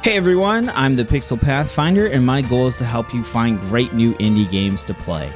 Hey everyone, I'm the Pixel Pathfinder, and my goal is to help you find great new indie games to play.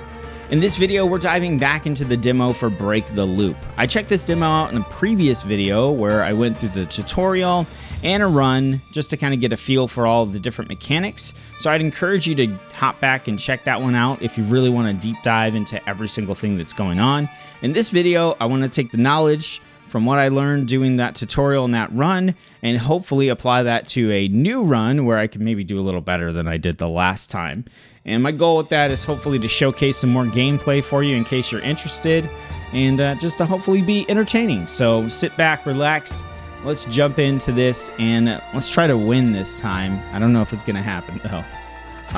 In this video, we're diving back into the demo for Break the Loop. I checked this demo out in a previous video where I went through the tutorial and a run just to kind of get a feel for all of the different mechanics. So I'd encourage you to hop back and check that one out if you really want to deep dive into every single thing that's going on. In this video, I want to take the knowledge from what I learned doing that tutorial and that run, and hopefully apply that to a new run where I can maybe do a little better than I did the last time. And my goal with that is hopefully to showcase some more gameplay for you in case you're interested, and just to hopefully be entertaining. So sit back, relax, let's jump into this, and let's try to win this time. I don't know if it's going to happen though.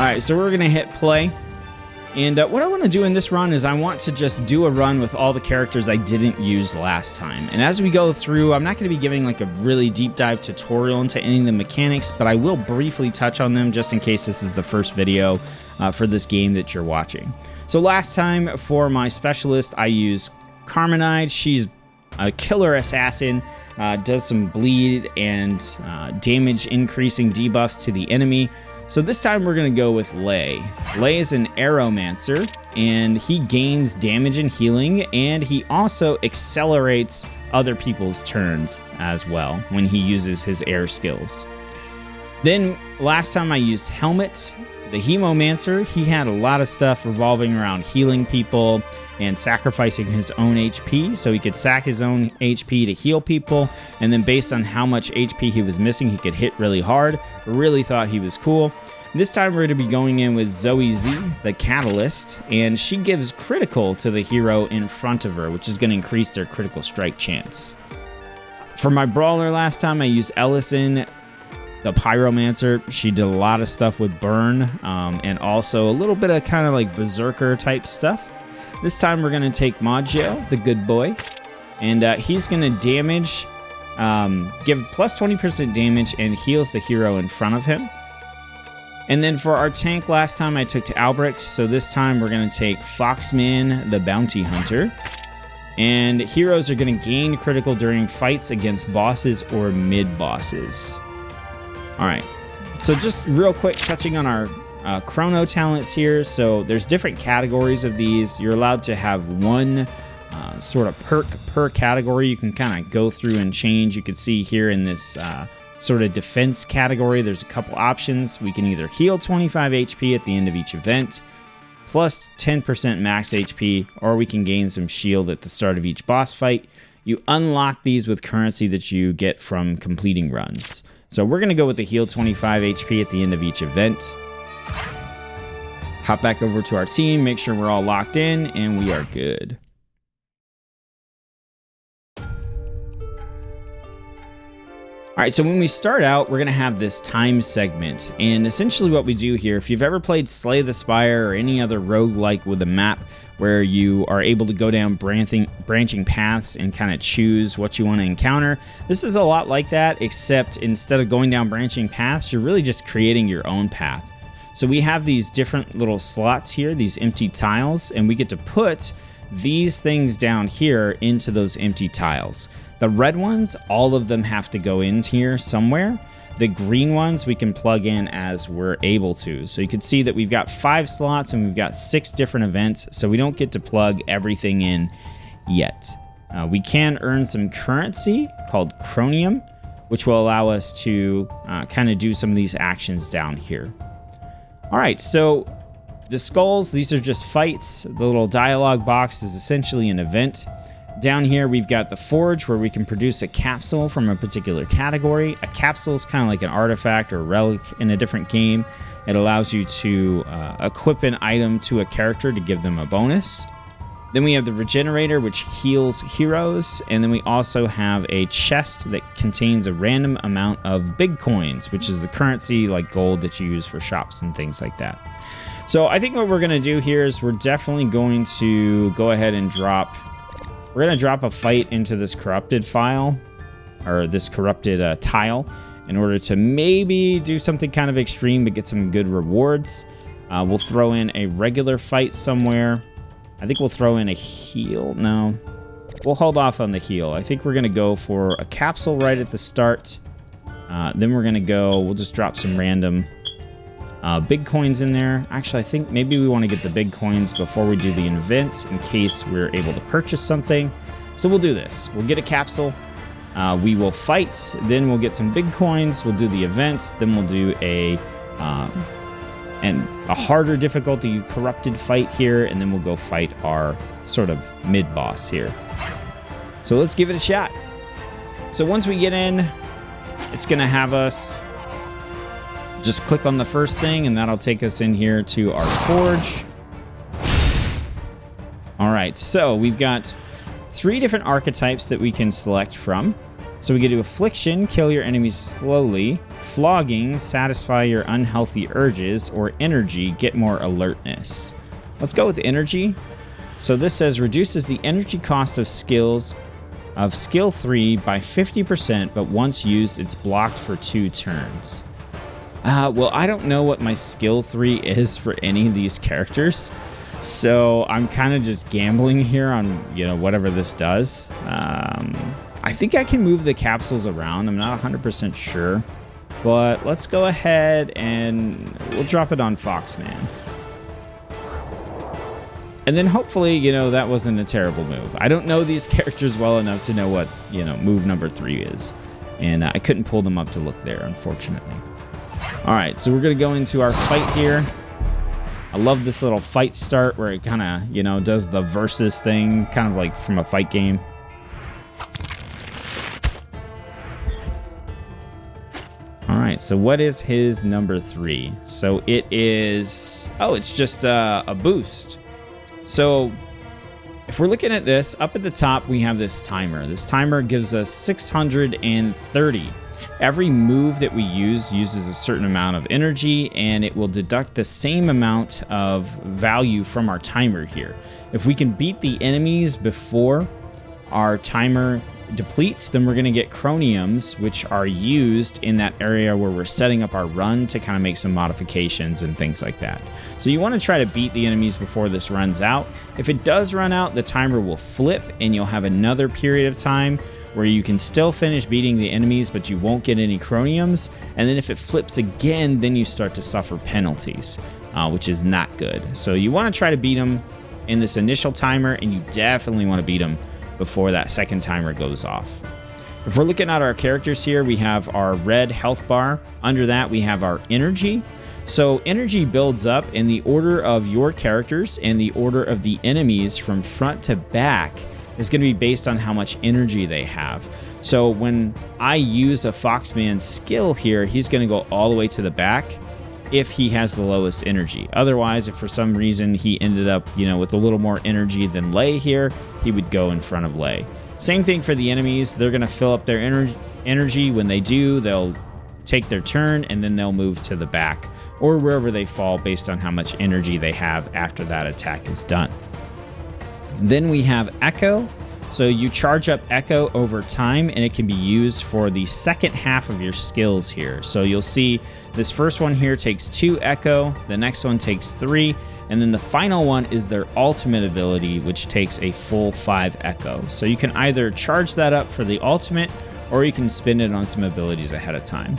Alright, so we're going to hit play. And what I want to do in this run is I want to just do a run with all the characters I didn't use last time. And as we go through, I'm not going to be giving like a really deep dive tutorial into any of the mechanics, but I will briefly touch on them just in case this is the first video for this game that you're watching. So last time for my specialist, I used Carmenide. She's a killer assassin, does some bleed and damage increasing debuffs to the enemy. So this time we're going to go with Lei. Lei is an Aeromancer, and he gains damage and healing, and he also accelerates other people's turns as well when he uses his air skills. Then last time I used Helmet, the Hemomancer. He had a lot of stuff revolving around healing people and sacrificing his own HP, so he could sack his own HP to heal people, and then based on how much HP he was missing, he could hit really hard. Really thought he was cool. This time we're going to be going in with Zoe Z, the Catalyst, and she gives critical to the hero in front of her, which is going to increase their critical strike chance. For my brawler last time, I used Ellison, the Pyromancer. She did a lot of stuff with burn, and also a little bit of kind of like berserker type stuff. This time we're going to take Maggio, the good boy, and he's going to damage, give plus 20% damage and heals the hero in front of him. And then for our tank last time I took to Albrecht, so this time we're going to take Foxman, the Bounty Hunter. And heroes are going to gain critical during fights against bosses or mid-bosses. Alright, so just real quick touching on our chrono talents here. So there's different categories of these. You're allowed to have one sort of perk per category. You can kind of go through and change. You can see here in this sort of defense category, there's a couple options. We can either heal 25 HP at the end of each event, plus 10% max HP, or we can gain some shield at the start of each boss fight. You unlock these with currency that you get from completing runs. So we're going to go with the heal 25 HP at the end of each event. Hop back over to our team, make sure we're all locked in, and we are good. Alright, so when we start out, we're going to have this time segment, and essentially what we do here, if you've ever played Slay the Spire or any other roguelike with a map where you are able to go down branching paths and kind of choose what you want to encounter, this is a lot like that, except instead of going down branching paths, you're really just creating your own path. So we have these different little slots here, these empty tiles, and we get to put these things down here into those empty tiles. The red ones, all of them have to go in here somewhere. The green ones we can plug in as we're able to. So you can see that we've got 5 slots and we've got 6 different events, so we don't get to plug everything in yet. We can earn some currency called Chromium, which will allow us to kind of do some of these actions down here. Alright, so the skulls, these are just fights. The little dialogue box is essentially an event. Down here, we've got the Forge, where we can produce a capsule from a particular category. A capsule is kind of like an artifact or relic in a different game. It allows you to equip an item to a character to give them a bonus. Then we have the Regenerator, which heals heroes. And then we also have a chest that contains a random amount of big coins, which is the currency like gold that you use for shops and things like that. So I think what we're going to do here is we're definitely going to go ahead and drop... We're going to drop a fight into this corrupted file, or this corrupted tile, in order to maybe do something kind of extreme but get some good rewards. We'll throw in a regular fight somewhere. I think we'll throw in a heal. No, we'll hold off on the heal. I think we're going to go for a capsule right at the start. Then we're going to go, we'll just drop some random big coins in there. Actually, I think maybe we want to get the big coins before we do the event in case we're able to purchase something. So we'll do this. We'll get a capsule. We will fight. Then we'll get some big coins. We'll do the event. Then we'll do a harder difficulty corrupted fight here. And then we'll go fight our sort of mid-boss here. So let's give it a shot. So once we get in, it's going to have us just click on the first thing, and that'll take us in here to our forge. All right, so we've got 3 different archetypes that we can select from. So we can do Affliction, kill your enemies slowly, Flogging, satisfy your unhealthy urges, or Energy, get more alertness. Let's go with Energy. So this says reduces the energy cost of skills of skill 3 by 50%, but once used, it's blocked for 2 turns. Well, I don't know what my skill 3 is for any of these characters, so I'm kind of just gambling here on, whatever this does. I think I can move the capsules around. I'm not 100% sure, but let's go ahead and we'll drop it on Foxman. And then hopefully, that wasn't a terrible move. I don't know these characters well enough to know what, move number 3 is, and I couldn't pull them up to look there, unfortunately. All right, so we're going to go into our fight here. I love this little fight start where it kind of, does the versus thing, kind of like from a fight game. All right, so what is his number 3? So it is, it's just a boost. So if we're looking at this, up at the top, we have this timer. This timer gives us 630. Every move that we use uses a certain amount of energy, and it will deduct the same amount of value from our timer here. If we can beat the enemies before our timer depletes, then we're going to get chromiums, which are used in that area where we're setting up our run to kind of make some modifications and things like that. So you want to try to beat the enemies before this runs out. If it does run out, the timer will flip, and you'll have another period of time where you can still finish beating the enemies, but you won't get any chromiums. And then if it flips again, then you start to suffer penalties, which is not good. So you want to try to beat them in this initial timer, and you definitely want to beat them before that second timer goes off. If we're looking at our characters here, we have our red health bar. Under that, we have our energy. So energy builds up in the order of your characters and the order of the enemies from front to back is going to be based on how much energy they have. So when I use a Foxman skill here, he's going to go all the way to the back if he has the lowest energy. Otherwise, if for some reason he ended up, with a little more energy than Lay here, he would go in front of Lay. Same thing for the enemies. They're going to fill up their energy. When they do, they'll take their turn, and then they'll move to the back or wherever they fall based on how much energy they have after that attack is done. Then we have Echo. So you charge up Echo over time, and it can be used for the second half of your skills here. So you'll see this first one here takes 2 Echo, the next one takes 3, and then the final one is their ultimate ability, which takes a full 5 Echo. So you can either charge that up for the ultimate, or you can spend it on some abilities ahead of time.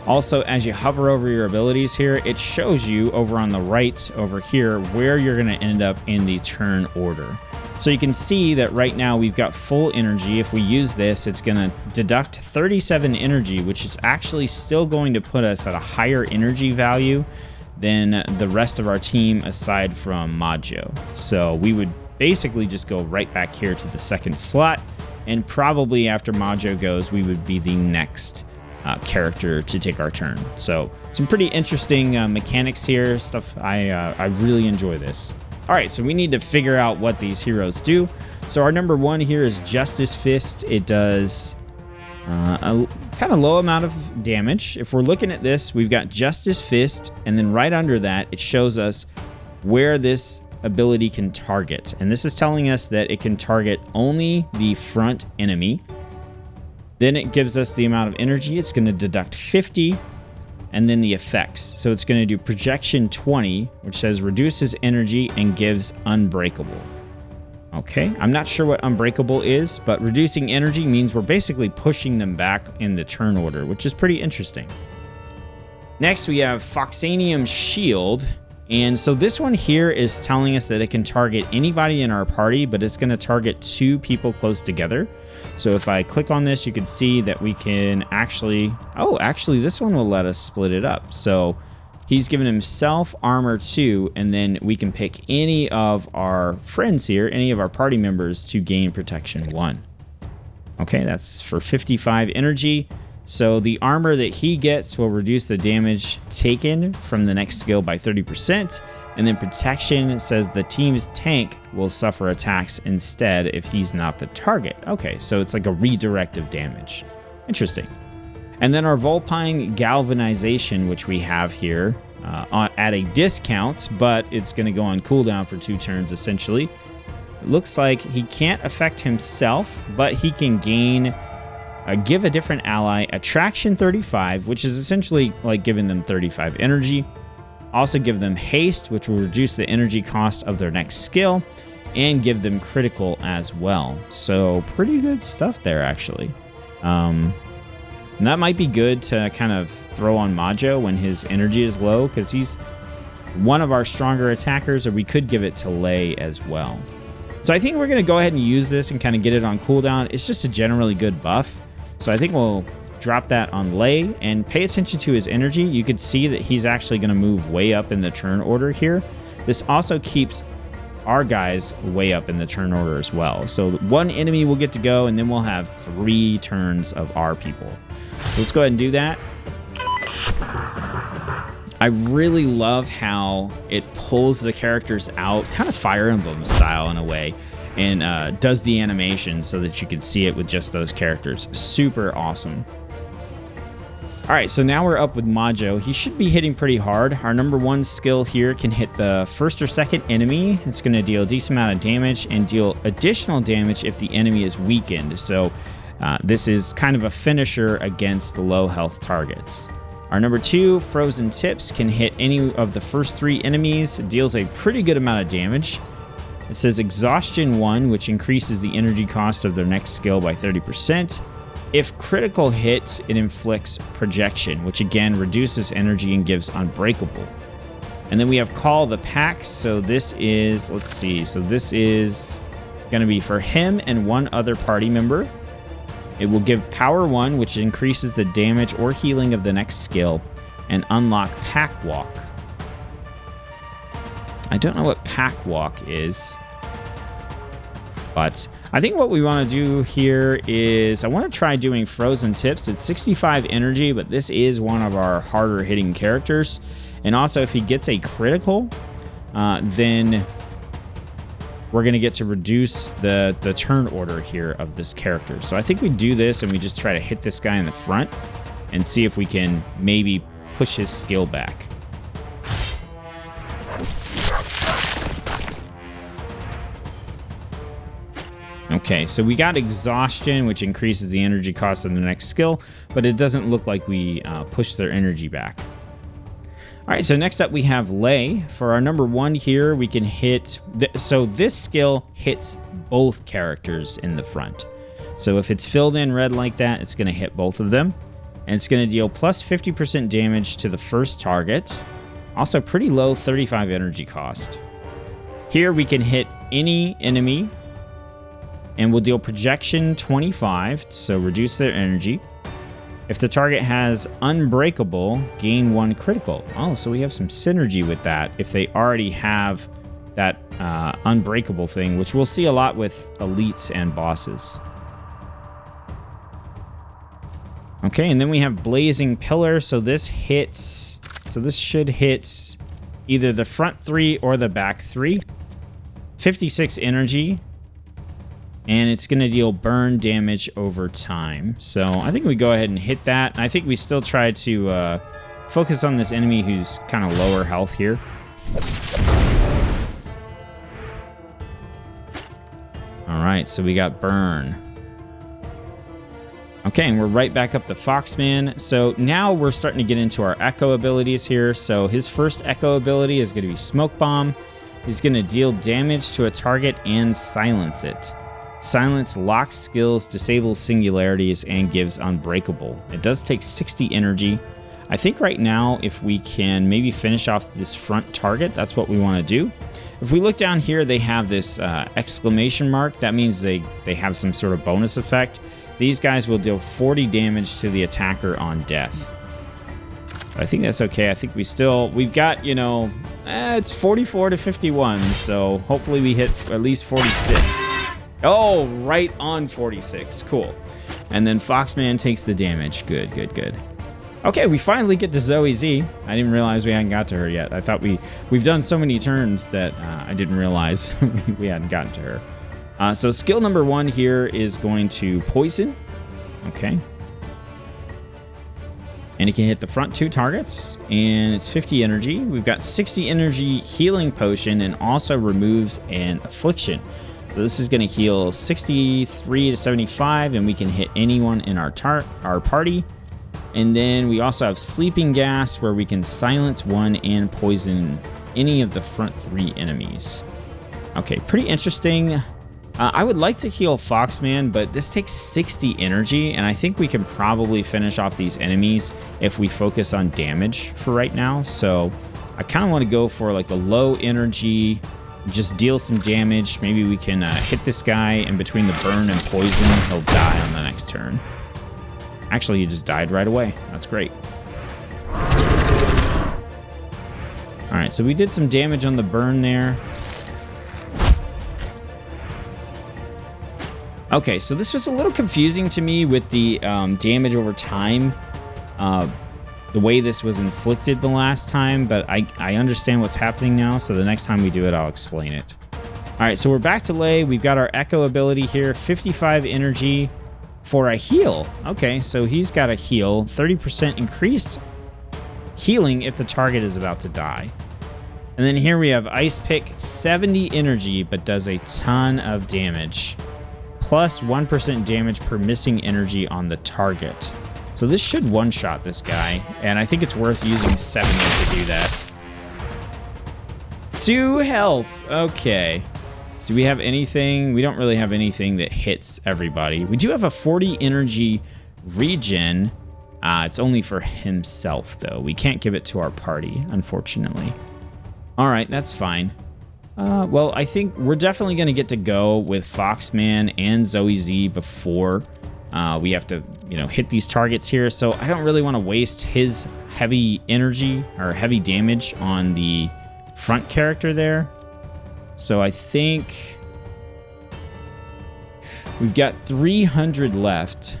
Also, as you hover over your abilities here, it shows you over on the right over here where you're going to end up in the turn order. So you can see that right now we've got full energy. If we use this, it's going to deduct 37 energy, which is actually still going to put us at a higher energy value than the rest of our team aside from Majo. So we would basically just go right back here to the second slot, and probably after Majo goes, we would be the next character to take our turn. So some pretty interesting mechanics here, stuff I really enjoy this. All right, so we need to figure out what these heroes do. So our number 1 here is Justice Fist. It does a kind of low amount of damage. If we're looking at this, we've got Justice Fist, and then right under that, it shows us where this ability can target. And this is telling us that it can target only the front enemy. Then it gives us the amount of energy. It's going to deduct 50. And then the effects. So it's going to do projection 20, which says reduces energy and gives unbreakable. Okay, I'm not sure what Unbreakable is, but reducing energy means we're basically pushing them back in the turn order, which is pretty interesting. Next, we have Foxanium Shield. And so this one here is telling us that it can target anybody in our party, but it's going to target 2 people close together. So if I click on this, you can see that we can actually... Oh, actually, this one will let us split it up. So he's given himself armor 2, and then we can pick any of our friends here, any of our party members, to gain protection 1. Okay, that's for 55 energy. So the armor that he gets will reduce the damage taken from the next skill by 30%. And then protection says the team's tank will suffer attacks instead if he's not the target. Okay, so it's like a redirective damage. Interesting. And then our Vulpine Galvanization, which we have here at a discount, but it's going to go on cooldown for 2 turns essentially. It looks like he can't affect himself, but he can gain... give a different ally Attraction 35, which is essentially like giving them 35 energy. Also give them Haste, which will reduce the energy cost of their next skill, and give them Critical as well. So pretty good stuff there, actually. And that might be good to kind of throw on Majo when his energy is low, because he's one of our stronger attackers, or we could give it to Lei as well. So I think we're going to go ahead and use this and kind of get it on cooldown. It's just a generally good buff. So I think we'll drop that on Lei and pay attention to his energy. You could see that he's actually going to move way up in the turn order here. This also keeps our guys way up in the turn order as well. So 1 enemy will get to go, and then we'll have 3 turns of our people. So let's go ahead and do that. I really love how it pulls the characters out, kind of Fire Emblem style in a way, and does the animation so that you can see it with just those characters. Super awesome. All right, so now we're up with Majo. He should be hitting pretty hard. Our number 1 skill here can hit the first or second enemy. It's going to deal a decent amount of damage and deal additional damage if the enemy is weakened. So this is kind of a finisher against low health targets. Our number 2, Frozen Tips, can hit any of the first 3 enemies. It deals a pretty good amount of damage. It says Exhaustion 1, which increases the energy cost of their next skill by 30%. If critical hits, it inflicts Projection, which again reduces energy and gives Unbreakable. And then we have Call the Pack. So this is, let's see, so this is going to be for him and 1 other party member. It will give Power 1, which increases the damage or healing of the next skill, and unlock Pack Walk. I don't know what Pack Walk is, but I think what we want to do here is I want to try doing Frozen Tips. It's 65 energy, but this is one of our harder hitting characters. And also if he gets a critical, then we're going to get to reduce the turn order here of this character. So I think we do this and we just try to hit this guy in the front and see if we can maybe push his skill back. Okay, so we got Exhaustion, which increases the energy cost of the next skill, but it doesn't look like we push their energy back. All right, so next up we have Lei. For our number 1 here, we can hit... So this skill hits both characters in the front. So if it's filled in red like that, it's going to hit both of them. And it's going to deal plus 50% damage to the first target. Also pretty low 35 energy cost. Here we can hit any enemy, and we'll deal Projection 25, so reduce their energy. If the target has Unbreakable, gain 1 critical. Oh, so we have some synergy with that if they already have that Unbreakable thing, which we'll see a lot with elites and bosses. Okay, and then we have Blazing Pillar. So this hits... So this should hit either the front 3 or the back 3. 56 energy. And it's going to deal burn damage over time. So I think we go ahead and hit that. I think we still try to focus on this enemy who's kind of lower health here. All right, so we got burn. Okay, and we're right back up to Foxman. So now we're starting to get into our Echo abilities here. So his first Echo ability is going to be Smoke Bomb. He's going to deal damage to a target and silence it. Silence locks skills, disables singularities, and gives unbreakable. It does take 60 energy. I think right now, if we can maybe finish off this front target, that's what we want to do. If we look down here, they have this exclamation mark. That means they have some sort of bonus effect. These guys will deal 40 damage to the attacker on death. I think that's okay. I think we've got, you know, it's 44 to 51, so hopefully we hit at least 46. Oh, right on 46. Cool. And then Foxman takes the damage. Good, good, good. Okay, we finally get to Zoe Z. I didn't realize we hadn't got to her yet. I thought we've done so many turns that I didn't realize we hadn't gotten to her. So skill number 1 here is going to poison. Okay. And it can hit the front 2 targets, and it's 50 energy. We've got 60 energy healing potion, and also removes an affliction. So this is going to heal 63 to 75, and we can hit anyone in our party. And then we also have sleeping gas, where we can silence 1 and poison any of the front 3 enemies. Okay, pretty interesting. I would like to heal Foxman, but this takes 60 energy, and I think we can probably finish off these enemies if we focus on damage for right now. So I kind of want to go for like the low energy, just deal some damage. Maybe we can hit this guy, and between the burn and poison, he'll die on the next turn. Actually, he just died right away. That's great. All right, so we did some damage on the burn there. Okay, so this was a little confusing to me with the damage over time, the way this was inflicted the last time, but I understand what's happening now, so the next time we do it, I'll explain it. All right, so we're back to Lei. We've got our Echo ability here, 55 energy for a heal. Okay, so he's got a heal, 30% increased healing if the target is about to die. And then here we have Ice Pick, 70 energy, but does a ton of damage. Plus 1% damage per missing energy on the target. So this should one-shot this guy, and I think it's worth using 70 to do that. 2 health. Okay. Do we have anything? We don't really have anything that hits everybody. We do have a 40 energy regen. It's only for himself, though. We can't give it to our party, unfortunately. All right, that's fine. Well, I think we're definitely going to get to go with Foxman and Zoe Z before we have to, you know, hit these targets here. So I don't really want to waste his heavy energy or heavy damage on the front character there. So I think we've got 300 left.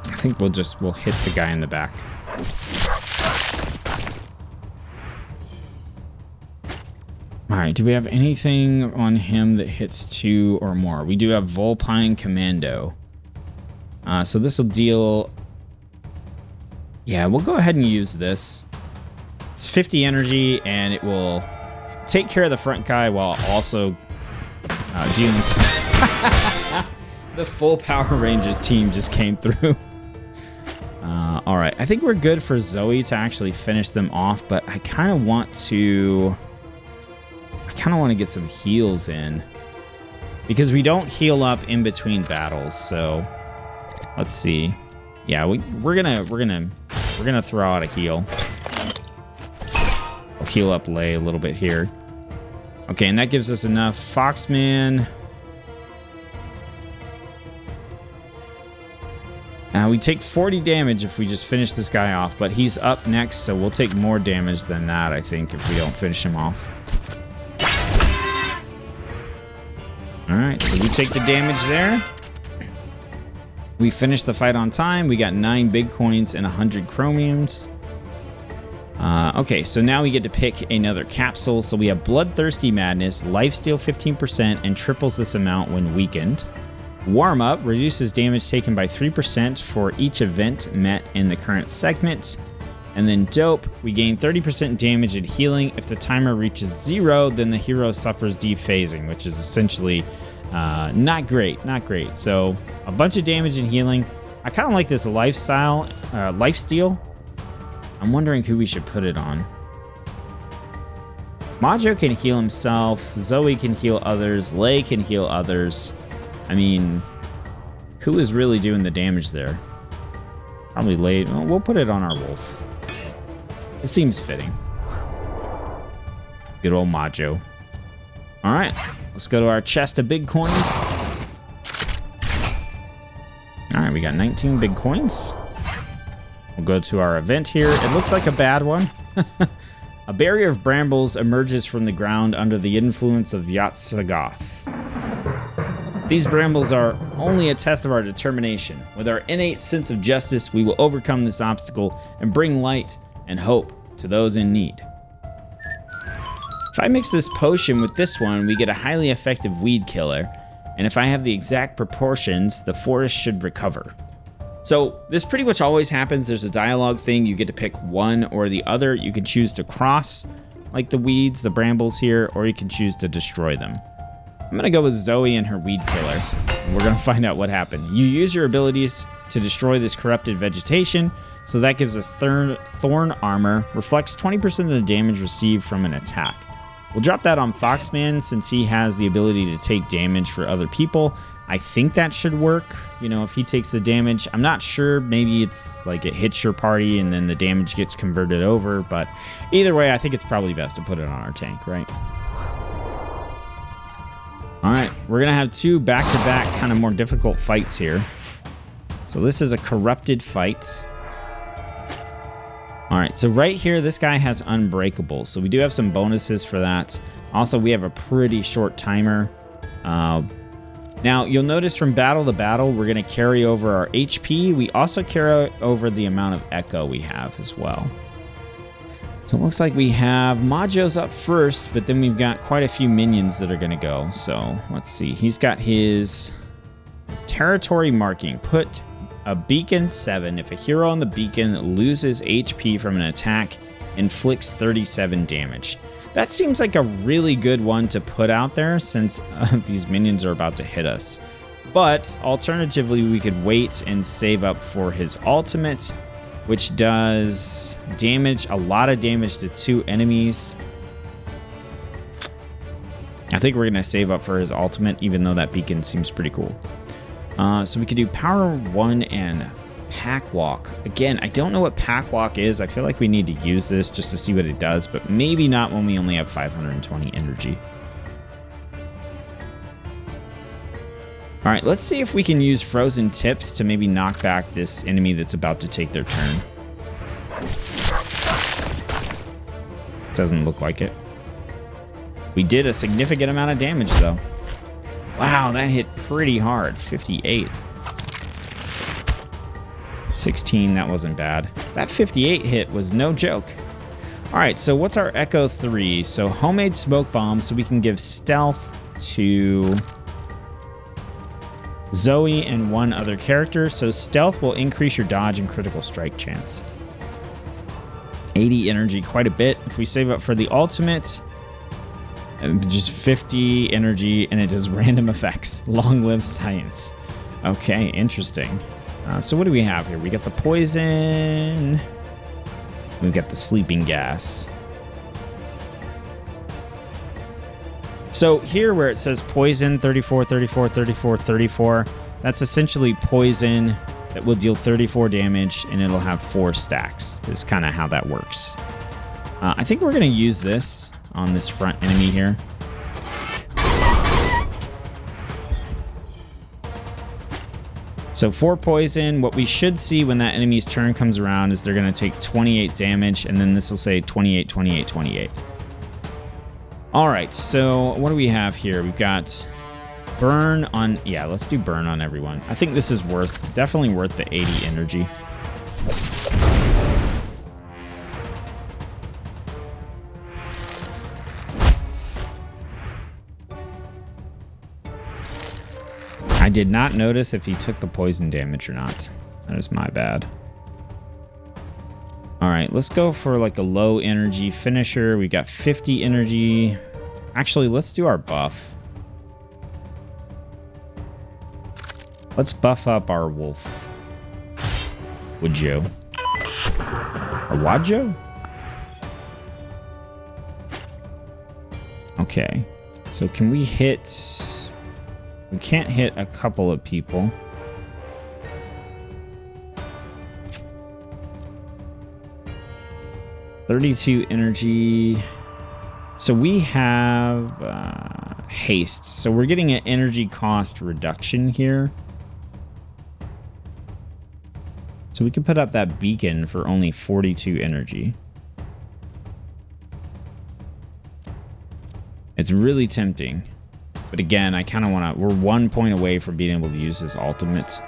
I think we'll hit the guy in the back. All right, do we have anything on him that hits 2 or more? We do have Vulpine Commando. So this will deal... Yeah, we'll go ahead and use this. It's 50 energy, and it will take care of the front guy while also dealing some... The full Power Rangers team just came through. All right, I think we're good for Zoe to actually finish them off, but I kind of want to get some heals in because we don't heal up in between battles. So let's see. Yeah, we're gonna throw out a heal. We'll heal up Lei a little bit here. Okay, and that gives us enough. Foxman. We take 40 damage if we just finish this guy off, but he's up next, so we'll take more damage than that, I think, if we don't finish him off. Alright, so we take the damage there. We finished the fight on time. We got 9 big coins and 100 chromiums. Okay, so now we get to pick another capsule. So we have Bloodthirsty Madness, Lifesteal 15%, and triples this amount when weakened. Warm Up reduces damage taken by 3% for each event met in the current segment. And then Dope, we gain 30% damage and healing. If the timer reaches 0, then the hero suffers dephasing, which is essentially Not great, not great. So a bunch of damage and healing. I kind of like this lifesteal. I'm wondering who we should put it on. Majo can heal himself. Zoe can heal others. Lei can heal others. I mean, who is really doing the damage there? Probably Lei. Well, we'll put it on our wolf. It seems fitting. Good old Majo. All right, let's go to our chest of big coins. All right, we got 19 big coins. We'll go to our event here. It looks like a bad one. A barrier of brambles emerges from the ground under the influence of Yat-Sagoth. These brambles are only a test of our determination. With our innate sense of justice, we will overcome this obstacle and bring light and hope to those in need. If I mix this potion with this one, we get a highly effective weed killer. And if I have the exact proportions, the forest should recover. So this pretty much always happens. There's a dialogue thing. You get to pick one or the other. You can choose to cross like the weeds, the brambles here, or you can choose to destroy them. I'm going to go with Zoe and her weed killer. And we're going to find out what happened. You use your abilities to destroy this corrupted vegetation. So that gives us thorn armor. Reflects 20% of the damage received from an attack. We'll drop that on Foxman since he has the ability to take damage for other people. I think that should work. You know, if he takes the damage, I'm not sure. Maybe it's like it hits your party and then the damage gets converted over. But either way, I think it's probably best to put it on our tank, right? All right, we're going to have two back-to-back kind of more difficult fights here. So this is a corrupted fight. All right, so right here, this guy has Unbreakable. So we do have some bonuses for that. Also, we have a pretty short timer. Now, you'll notice from battle to battle, we're going to carry over our HP. We also carry over the amount of Echo we have as well. So it looks like we have Majo's up first, but then we've got quite a few minions that are going to go. So let's see. He's got his territory marking. Put a beacon 7. If a hero on the beacon loses HP from an attack, inflicts 37 damage. That seems like a really good one to put out there since these minions are about to hit us. But alternatively, we could wait and save up for his ultimate, which does damage, a lot of damage to 2 enemies. I think we're going to save up for his ultimate, even though that beacon seems pretty cool. So we could do Power 1 and Pack Walk. Again, I don't know what Pack Walk is. I feel like we need to use this just to see what it does, but maybe not when we only have 520 energy. All right, let's see if we can use Frozen Tips to maybe knock back this enemy that's about to take their turn. Doesn't look like it. We did a significant amount of damage, though. Wow, that hit pretty hard. 58. 16, that wasn't bad. That 58 hit was no joke. All right, so what's our Echo 3? So homemade smoke bomb, so we can give stealth to Zoe and one other character. So stealth will increase your dodge and critical strike chance. 80 energy, quite a bit. If we save up for the ultimate, just 50 energy, and it does random effects. Long live science. Okay, interesting. So what do we have here? We got the poison. We've got the sleeping gas. So here where it says poison 34, 34, 34, 34, that's essentially poison that will deal 34 damage and it'll have 4 stacks. Is kind of how that works. I think we're going to use this on this front enemy here. So 4 poison, what we should see when that enemy's turn comes around is they're going to take 28 damage, and then this will say 28, 28, 28. All right, so what do we have here? We've got burn on, yeah, let's do burn on everyone. I think this is definitely worth the 80 energy. I did not notice if he took the poison damage or not. That is my bad. All right, let's go for like a low energy finisher. We got 50 energy. Actually, let's do our buff. Let's buff up our wolf. Would you? Or Wajo? Okay. So can we hit... We can't hit a couple of people. $32 energy. So we have haste. So we're getting an energy cost reduction here. So we can put up that beacon for only 42 energy. It's really tempting. But again, I kind of want to... We're 1 point away from being able to use his ultimate.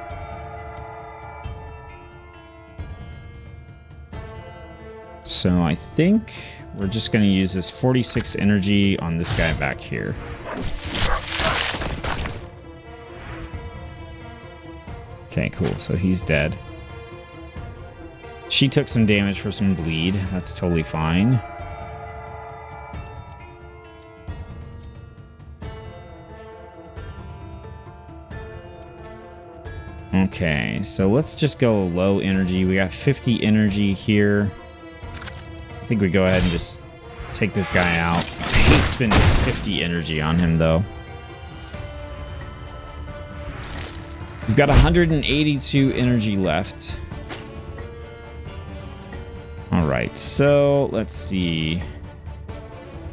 So I think we're just going to use this 46 energy on this guy back here. Okay, cool. So he's dead. She took some damage for some bleed. That's totally fine. Okay, so let's just go low energy. We got 50 energy here. I think we go ahead and just take this guy out. I hate spending 50 energy on him, though. We've got 182 energy left. All right, so let's see.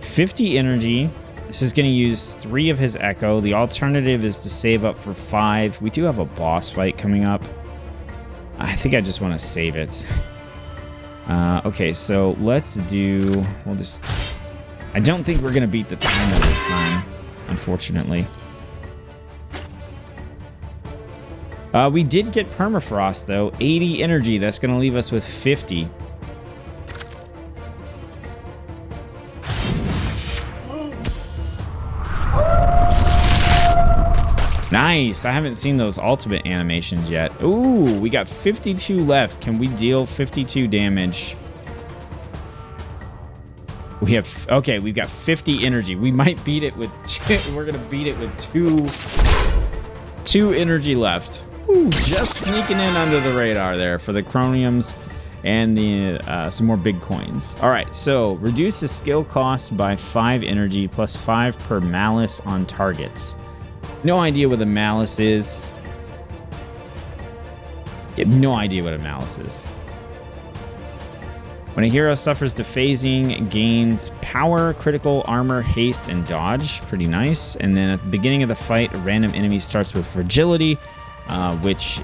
50 energy. This is going to use 3 of his Echo. The alternative is to save up for 5. We do have a boss fight coming up. I think I just want to save it. Okay, so let's do... We'll just... I don't think we're going to beat the timer this time, unfortunately. We did get Permafrost, though. 80 energy. That's going to leave us with 50. Nice. I haven't seen those ultimate animations yet. Ooh, we got 52 left. Can we deal 52 damage? We have... Okay, we've got 50 energy. We might beat it with... We're going to beat it with 2 energy left. Ooh, just sneaking in under the radar there for the chromiums and the some more big coins. All right, so reduce the skill cost by 5 energy plus 5 per malice on targets. No idea what a malice is. I have no idea what a malice is. When a hero suffers dephasing, gains power, critical, armor, haste, and dodge. Pretty nice. And then at the beginning of the fight, a random enemy starts with fragility, which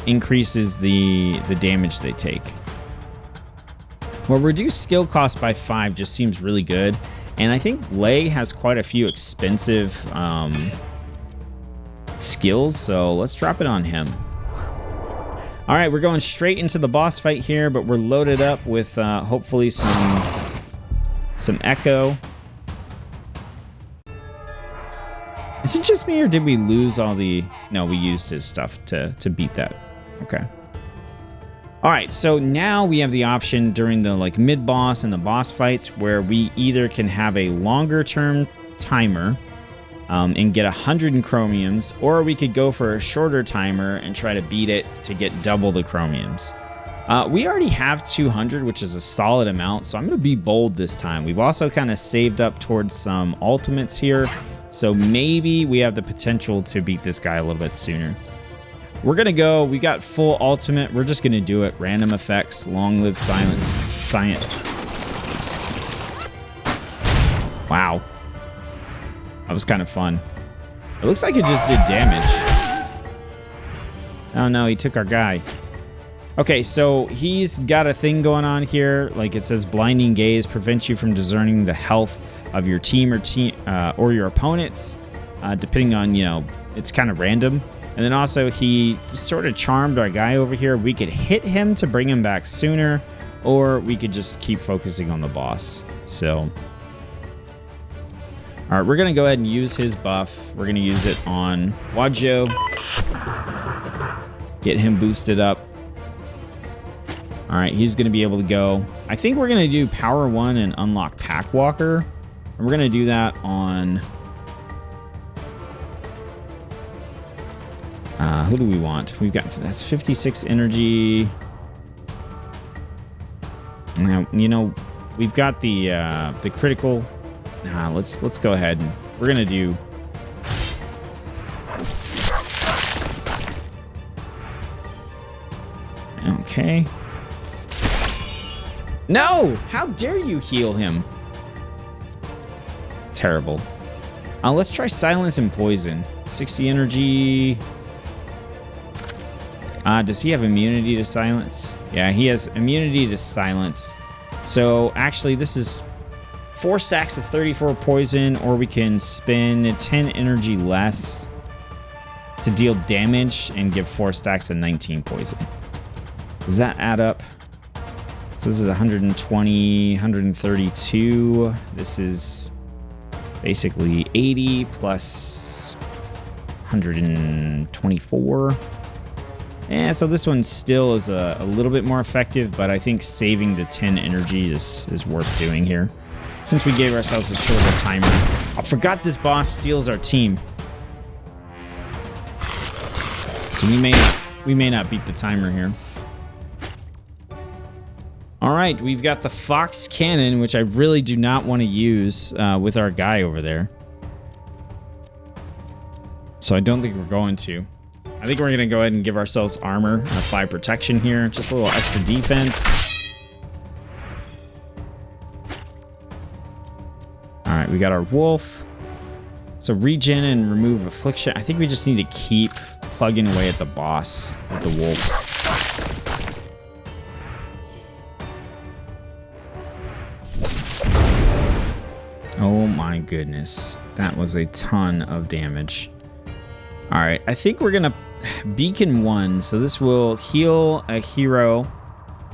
increases the damage they take. Well, reduce skill cost by 5 just seems really good. And I think Lei has quite a few expensive... skills, so let's drop it on him. All right, we're going straight into the boss fight here, but we're loaded up with hopefully some Echo. Is it just me, or did we lose all the... No, we used his stuff to beat that. Okay. All right, so now we have the option during the mid-boss and the boss fights where we either can have a longer-term timer and get 100 in chromiums, or we could go for a shorter timer and try to beat it to get double the chromiums. We already have 200, which is a solid amount, so I'm going to be bold this time. We've also kind of saved up towards some ultimates here, so maybe we have the potential to beat this guy a little bit sooner. We're going to go, we got full ultimate, we're just going to do it. Random effects, long live science. Wow. That was kind of fun. It looks like it just did damage. Oh no, he took our guy. Okay, so he's got a thing going on here. Like it says, blinding gaze prevents you from discerning the health of your team or your opponents, depending on, it's kind of random. And then also he sort of charmed our guy over here. We could hit him to bring him back sooner, or we could just keep focusing on the boss. So... All right, we're going to go ahead and use his buff. We're going to use it on Wajo. Get him boosted up. All right, he's going to be able to go. I think we're going to do Power 1 and unlock Pack Walker. And we're going to do that on... Who do we want? We've got, that's 56 energy. Now, you know, we've got the critical. Let's go ahead and we're gonna do. Okay. No! How dare you heal him? Terrible. Let's try silence and poison. 60 energy. Does he have immunity to silence? Yeah, he has immunity to silence. So actually, this is 4 stacks of 34 poison, or we can spend 10 energy less to deal damage and give 4 stacks of 19 poison. Does that add up? So this is 120, 132. This is basically 80 plus 124. Yeah, so this one still is a little bit more effective, but I think saving the 10 energy is worth doing here, since we gave ourselves a shorter timer. I forgot this boss steals our team. So we may not beat the timer here. All right, we've got the Fox Cannon, which I really do not want to use with our guy over there. So I don't think we're going to. I think we're going to go ahead and give ourselves armor and apply protection here. Just a little extra defense. All right, we got our wolf. So regen and remove affliction. I think we just need to keep plugging away at the boss with the wolf. Oh my goodness. That was a ton of damage. All right, I think we're going to beacon 1. So this will heal a hero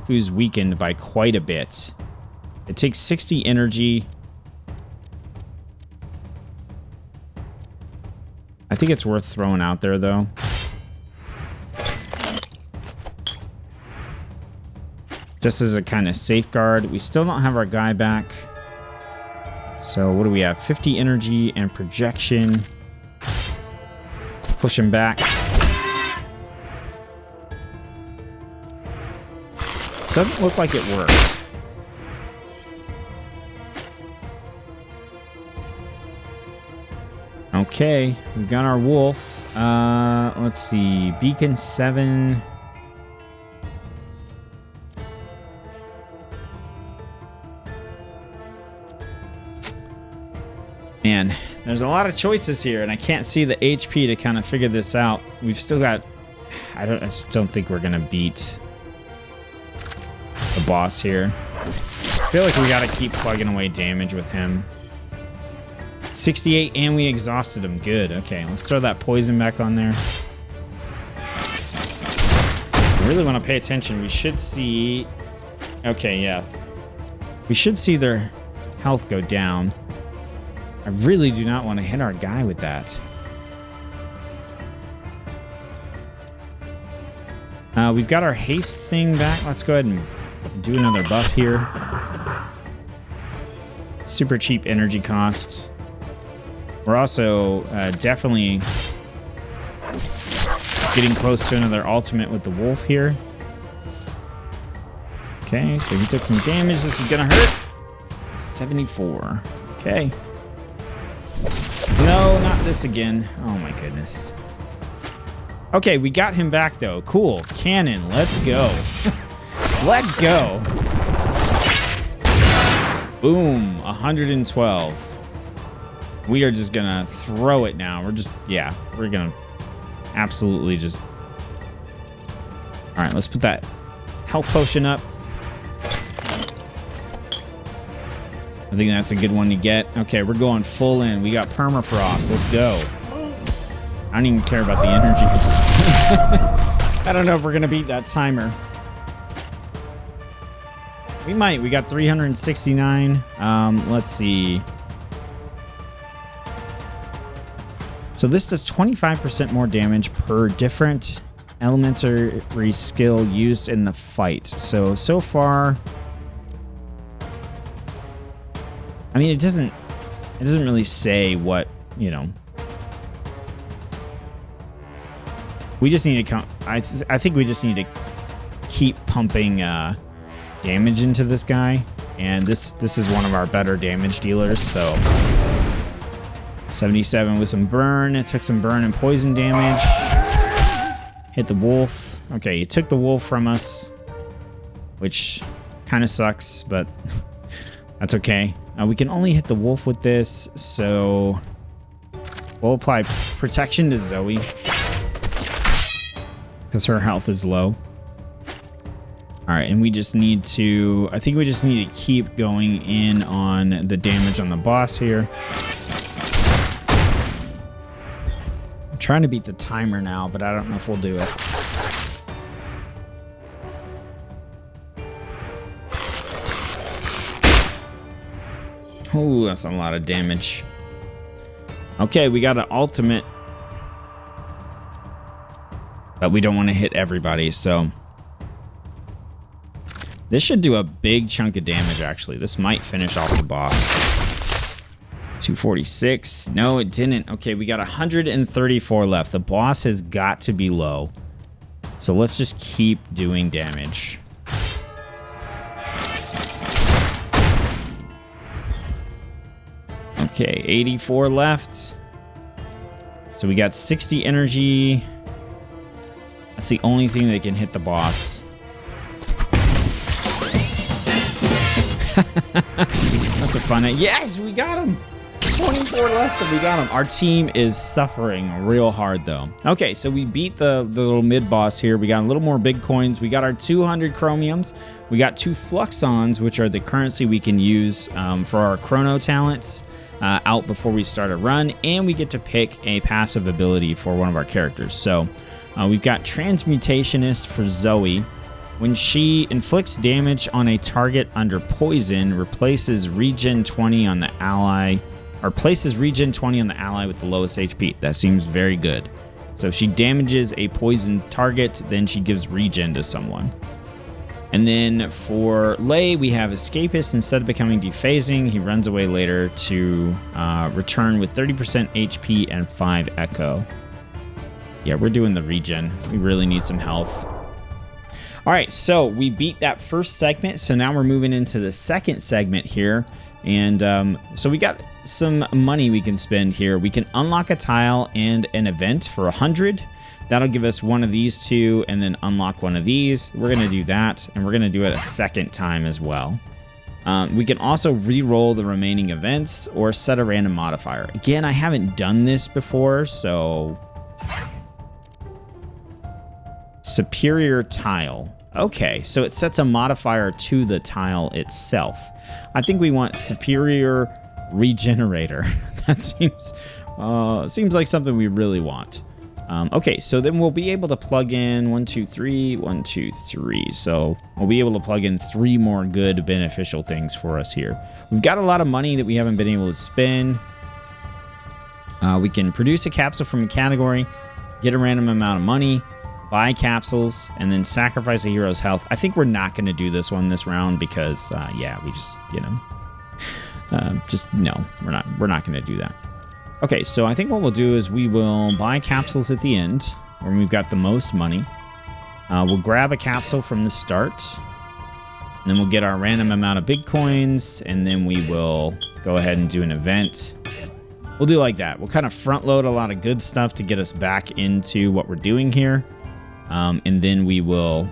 who's weakened by quite a bit. It takes 60 energy. I think it's worth throwing out there, though. Just as a kind of safeguard. We still don't have our guy back. So what do we have? 50 energy and projection. Push him back. Doesn't look like it worked. Okay, we got our wolf. Let's see. Beacon 7. Man, there's a lot of choices here, and I can't see the HP to kind of figure this out. We've still got... I just don't think we're going to beat the boss here. I feel like we got to keep plugging away damage with him. 68, and we exhausted him. Good. Okay, let's throw that poison back on there. I really want to pay attention. We should see... Okay, yeah. We should see their health go down. I really do not want to hit our guy with that. We've got our haste thing back. Let's go ahead and do another buff here. Super cheap energy cost. We're also definitely getting close to another ultimate with the wolf here. Okay, so he took some damage. This is gonna hurt. 74. Okay. No, not this again. Oh my goodness. Okay, we got him back though. Cool. Cannon, let's go. Let's go. Boom, 112. We are just gonna throw it now. We're gonna absolutely just... All right, let's put that health potion up. I think that's a good one to get. Okay, we're going full in. We got permafrost. Let's go. I don't even care about the energy. I don't know if we're going to beat that timer. We might. We got 369. Let's see. So this does 25% more damage per different elementary skill used in the fight. So far... I mean, it doesn't really say what, you know. We just need to come. I think we just need to keep pumping damage into this guy, and this is one of our better damage dealers. So 77 with some burn. It took some burn and poison damage. Hit the wolf. Okay, he took the wolf from us, which kind of sucks, but that's okay. We can only hit the wolf with this, so we'll apply protection to Zoe because her health is low. All right, and we just need to, I think we just need to keep going in on the damage on the boss here. I'm trying to beat the timer now, but I don't know if we'll do it. Oh, that's a lot of damage. Okay, we got an ultimate. But we don't want to hit everybody, so this should do a big chunk of damage, actually. This might finish off the boss. 246. No, it didn't. Okay, we got 134 left. The boss has got to be low. So let's just keep doing damage. Okay, 84 left. So we got 60 energy. That's the only thing that can hit the boss. That's a fun one. Yes, we got him. 24 left and we got him. Our team is suffering real hard though. Okay, so we beat the little mid boss here. We got a little more big coins. We got our 200 chromiums. We got 2 fluxons, which are the currency we can use for our chrono talents out before we start a run. And we get to pick a passive ability for one of our characters. So we've got Transmutationist for Zoe. When she inflicts damage on a target under poison, replaces regen 20 on the ally, or places regen 20 on the ally with the lowest HP. That seems very good. So if she damages a poison target, then she gives regen to someone. And then for Lei, we have Escapist. Instead of becoming dephasing, he runs away later to return with 30% HP and 5 Echo. Yeah, we're doing the regen. We really need some health. All right, so we beat that first segment, so now we're moving into the second segment here. And so we got some money we can spend here. We can unlock a tile and an event for 100. That'll give us one of these two and then unlock one of these. We're going to do that, and we're going to do it a second time as well. We can also re-roll the remaining events or set a random modifier. Again, I haven't done this before, so... Superior tile. Okay, so it sets a modifier to the tile itself. I think we want superior regenerator. That seems like something we really want. Okay, so then we'll be able to plug in 1, 2, 3, 1, 2, 3. So we'll be able to plug in 3 more good beneficial things for us here. We've got a lot of money that we haven't been able to spend. We can produce a capsule from a category, get a random amount of money, buy capsules, and then sacrifice a hero's health. I think we're not going to do this one this round because, yeah, we just, you know, no, we're not going to do that. Okay, so I think what we'll do is we will buy capsules at the end when we've got the most money. We'll grab a capsule from the start, and then we'll get our random amount of big coins, and then we will go ahead and do an event. We'll do like that. We'll kind of front load a lot of good stuff to get us back into what we're doing here. And then we will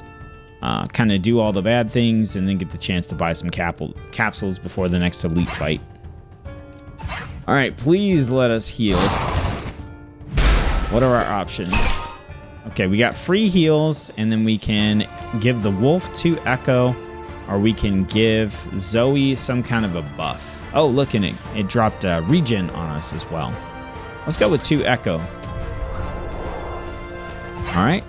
kind of do all the bad things and then get the chance to buy some capsules before the next elite fight. All right, please let us heal. What are our options? Okay, we got free heals, and then we can give the wolf 2 Echo, or we can give Zoe some kind of a buff. Oh, look at it. It dropped regen on us as well. Let's go with 2 Echo. All right.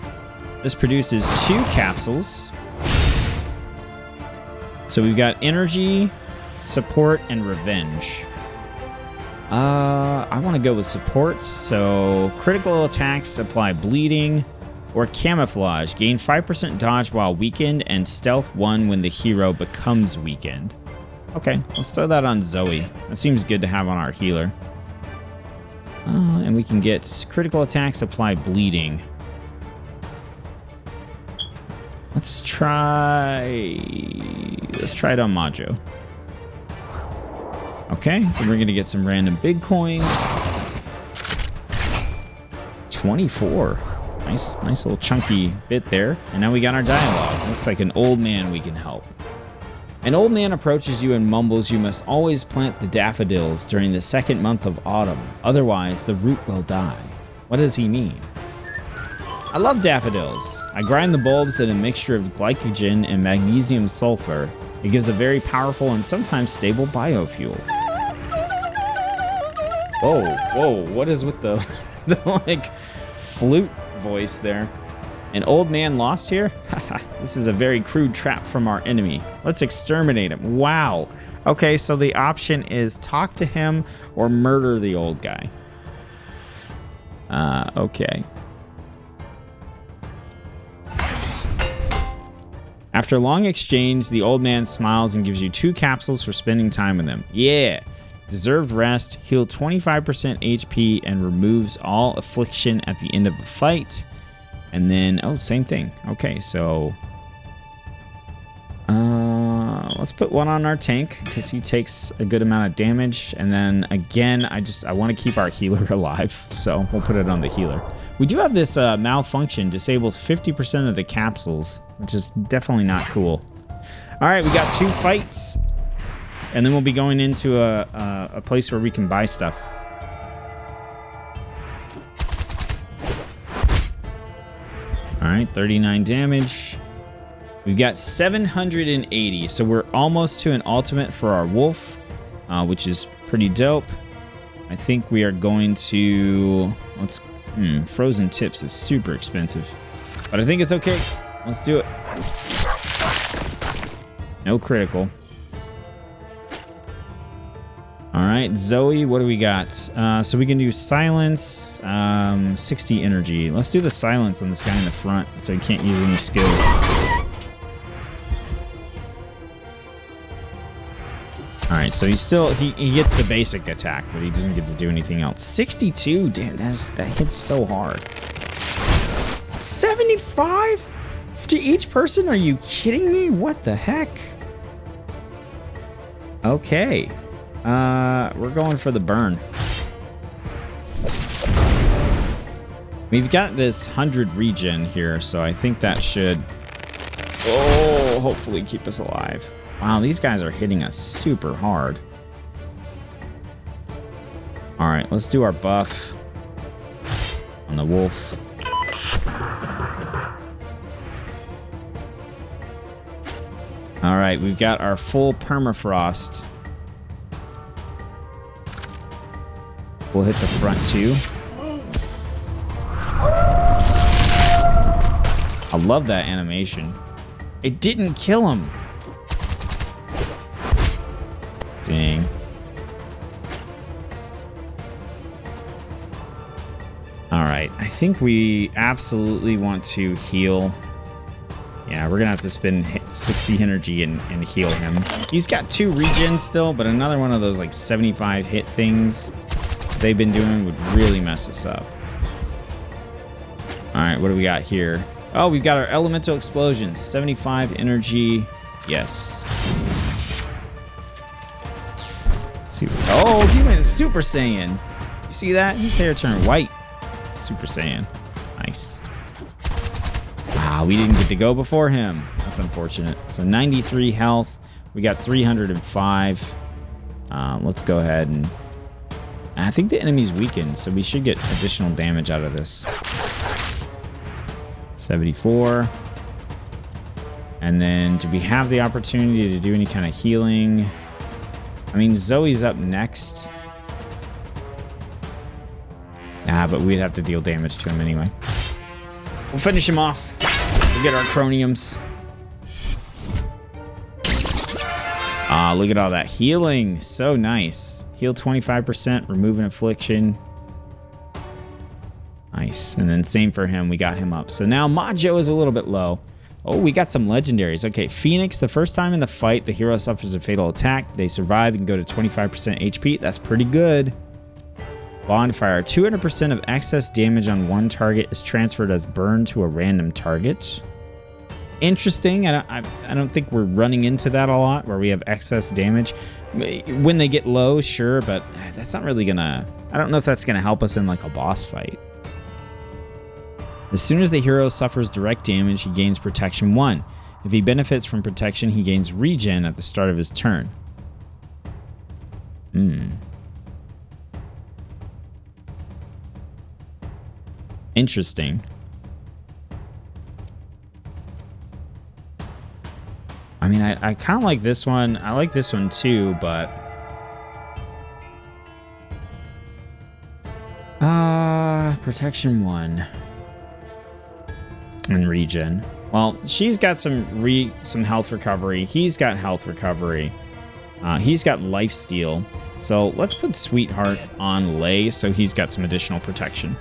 This produces 2 capsules. So we've got energy, support, and revenge. I want to go with supports. So critical attacks apply bleeding or camouflage. Gain 5% dodge while weakened and stealth 1 when the hero becomes weakened. Okay, let's throw that on Zoe. That seems good to have on our healer. And we can get critical attacks apply bleeding. Let's try it on Majo. Okay, then we're gonna get some random big coins. 24. Nice little chunky bit there. And now we got our dialogue. Looks like an old man we can help. An old man approaches you and mumbles, "You must always plant the daffodils during the second month of autumn. Otherwise, the root will die." What does he mean? I love daffodils. I grind the bulbs in a mixture of glycogen and magnesium sulfur. It gives a very powerful and sometimes stable biofuel. Whoa, what is with the like flute voice there? An old man lost here? This is a very crude trap from our enemy. Let's exterminate him. Wow. Okay, so the option is talk to him or murder the old guy. Okay. After a long exchange, the old man smiles and gives you 2 capsules for spending time with him. Yeah. Deserved rest, heal 25% HP, and removes all affliction at the end of a fight. And then, oh, same thing. Okay, so let's put one on our tank because he takes a good amount of damage. And then again, I want to keep our healer alive, so we'll put it on the healer. We do have this malfunction, disables 50% of the capsules, which is definitely not cool. All right, we got 2 fights, and then we'll be going into a place where we can buy stuff. All right, 39 damage. We've got 780, so we're almost to an ultimate for our wolf, which is pretty dope. I think we are going to... Frozen tips is super expensive, but I think it's okay. Let's do it. No critical. All right, Zoe, what do we got? So we can do silence, 60 energy. Let's do the silence on this guy in the front so he can't use any skills. All right, so he gets the basic attack, but he doesn't get to do anything else. 62, damn, that hits so hard. 75 to each person? Are you kidding me? What the heck? Okay. We're going for the burn. We've got this 100 regen here, so I think that should, hopefully keep us alive. Wow, these guys are hitting us super hard. All right, let's do our buff on the wolf. All right, we've got our full permafrost. We'll hit the front too. I love that animation. It didn't kill him. Dang. All right, I think we absolutely want to heal. Yeah, we're gonna have to spend 60 energy and heal him. He's got 2 regen still, but another one of those like 75 hit things they've been doing would really mess us up. All right, what do we got here? Oh, we've got our elemental explosions, 75 energy. Yes. Let's see. Oh, he went Super Saiyan. You see that? His hair turned white. Super Saiyan. Nice. Wow, we didn't get to go before him. That's unfortunate. So 93 health. We got 305. Let's go ahead and... I think the enemy's weakened, so we should get additional damage out of this. 74. And then do we have the opportunity to do any kind of healing? I mean, Zoe's up next. But we'd have to deal damage to him anyway. We'll finish him off. We'll get our chromiums. Look at all that healing. So nice. Heal 25%, remove an affliction. Nice. And then same for him. We got him up. So now Majo is a little bit low. Oh, we got some legendaries. Okay, Phoenix. The first time in the fight, the hero suffers a fatal attack. They survive and go to 25% HP. That's pretty good. Bonfire. 200% of excess damage on one target is transferred as burn to a random target. interesting. I don't think we're running into that a lot where we have excess damage. When they get low, sure, but that's not really gonna... I don't know if that's gonna help us in like a boss fight. As soon as the hero suffers direct damage, he gains protection 1. If he benefits from protection, he gains regen at the start of his turn. Interesting. I mean, I kind of like this one. I like this one too, but... protection 1. And regen. Well, she's got some health recovery. He's got health recovery. He's got lifesteal. So let's put Sweetheart on Lay so he's got some additional protection.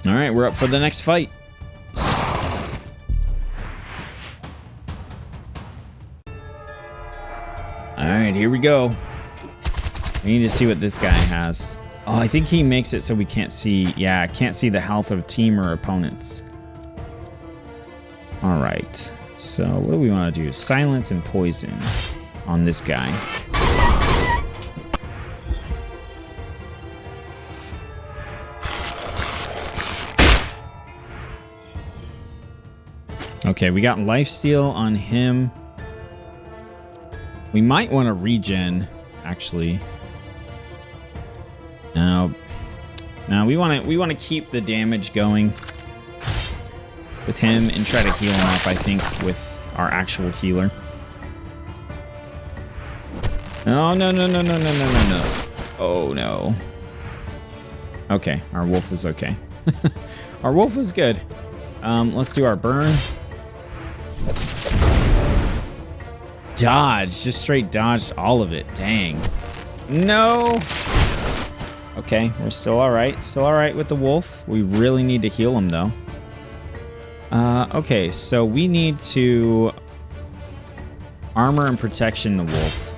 All right, we're up for the next fight. All right, here we go. We need to see what this guy has. Oh, I think he makes it so we can't see... Yeah, can't see the health of team or opponents. All right. So what do we want to do? Silence and poison on this guy. Okay, we got lifesteal on him. We might want to regen, actually. No, we want to keep the damage going with him and try to heal him up, I think, with our actual healer. No. Oh, no. Okay, our wolf is okay. Our wolf is good. Let's do our burn. Dodge. Just straight dodged all of it. Dang. No. Okay, we're still all right. Still all right with the wolf. We really need to heal him, though. Okay, so we need to armor and protection the wolf.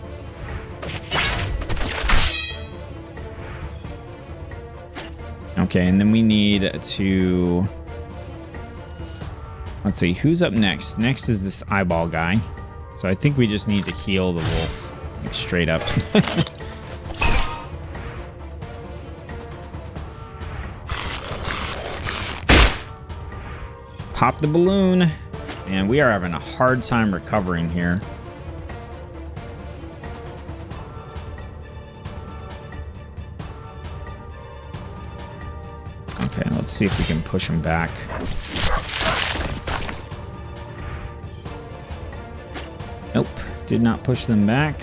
Okay, and then we need to... Let's see, who's up next? Next is this eyeball guy. So I think we just need to heal the wolf, like straight up. Pop the balloon. And we are having a hard time recovering here. Okay, let's see if we can push him back. Nope, did not push them back.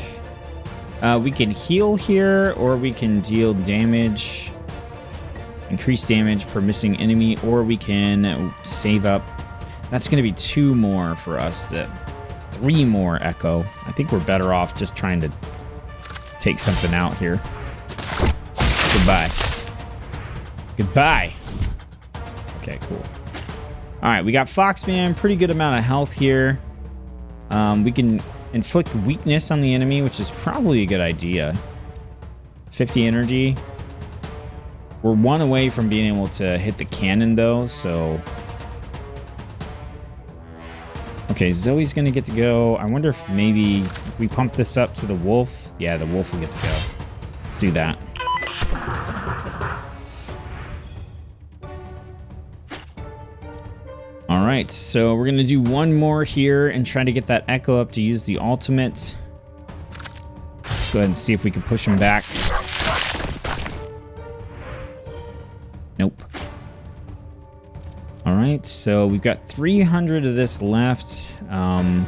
We can heal here, or we can deal damage. Increase damage per missing enemy, or we can save up. That's going to be 2 more for us. 3 more echo. I think we're better off just trying to take something out here. Goodbye. Goodbye. Okay, cool. All right, we got Foxman. Pretty good amount of health here. We can inflict weakness on the enemy, which is probably a good idea. 50 energy. We're 1 away from being able to hit the cannon, though, so... Okay, Zoe's going to get to go. I wonder if maybe if we pump this up to the wolf. Yeah, the wolf will get to go. Let's do that. All right, so we're going to do 1 more here and try to get that echo up to use the ultimate. Let's go ahead and see if we can push him back. Nope. All right, so we've got 300 of this left. I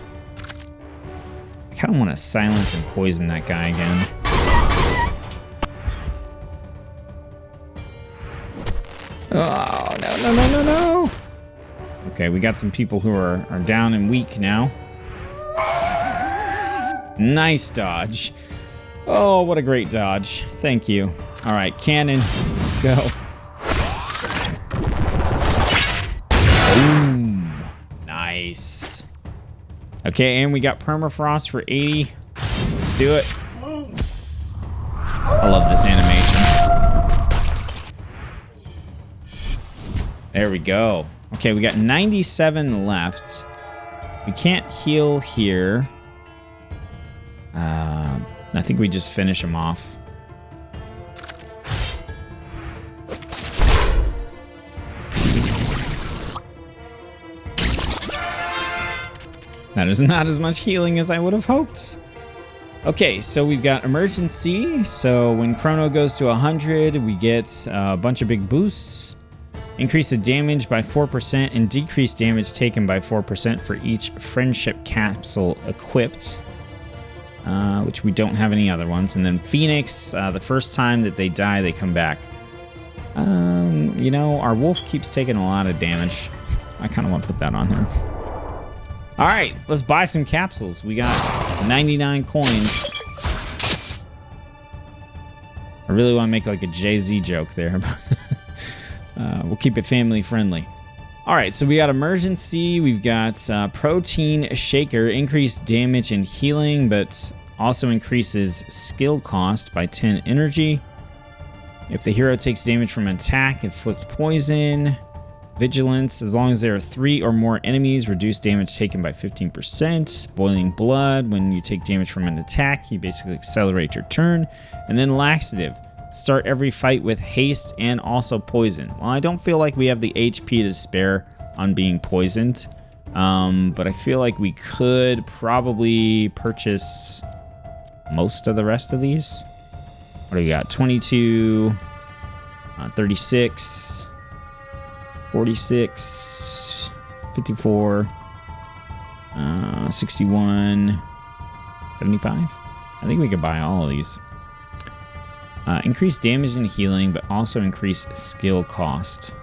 kind of want to silence and poison that guy again. Oh, no. Okay, we got some people who are down and weak now. Nice dodge. Oh, what a great dodge. Thank you. All right, cannon. Let's go. Boom. Nice. Okay, and we got permafrost for 80. Let's do it. I love this animation. There we go. Okay, we got 97 left. We can't heal here. I think we just finish him off. That is not as much healing as I would have hoped. Okay, so we've got emergency. So when Chrono goes to 100, we get a bunch of big boosts. Increase the damage by 4% and decrease damage taken by 4% for each friendship capsule equipped. Which we don't have any other ones. And then Phoenix, the first time that they die, they come back. You know, our wolf keeps taking a lot of damage. I kind of want to put that on him. All right, let's buy some capsules. We got 99 coins. I really want to make like a Jay-Z joke there. We'll keep it family friendly. All right, so we got emergency. We've got protein shaker, increased damage and healing, but also increases skill cost by 10 energy. If the hero takes damage from an attack, inflict poison. Vigilance, as long as there are 3 or more enemies, reduce damage taken by 15%. Boiling blood, when you take damage from an attack, you basically accelerate your turn. And then laxative, start every fight with haste and also poison. Well, I don't feel like we have the HP to spare on being poisoned, but I feel like we could probably purchase most of the rest of these. What do we got? 22, 36, 46, 54, 61, 75. I think we could buy all of these. Increase damage and healing, but also increase skill cost.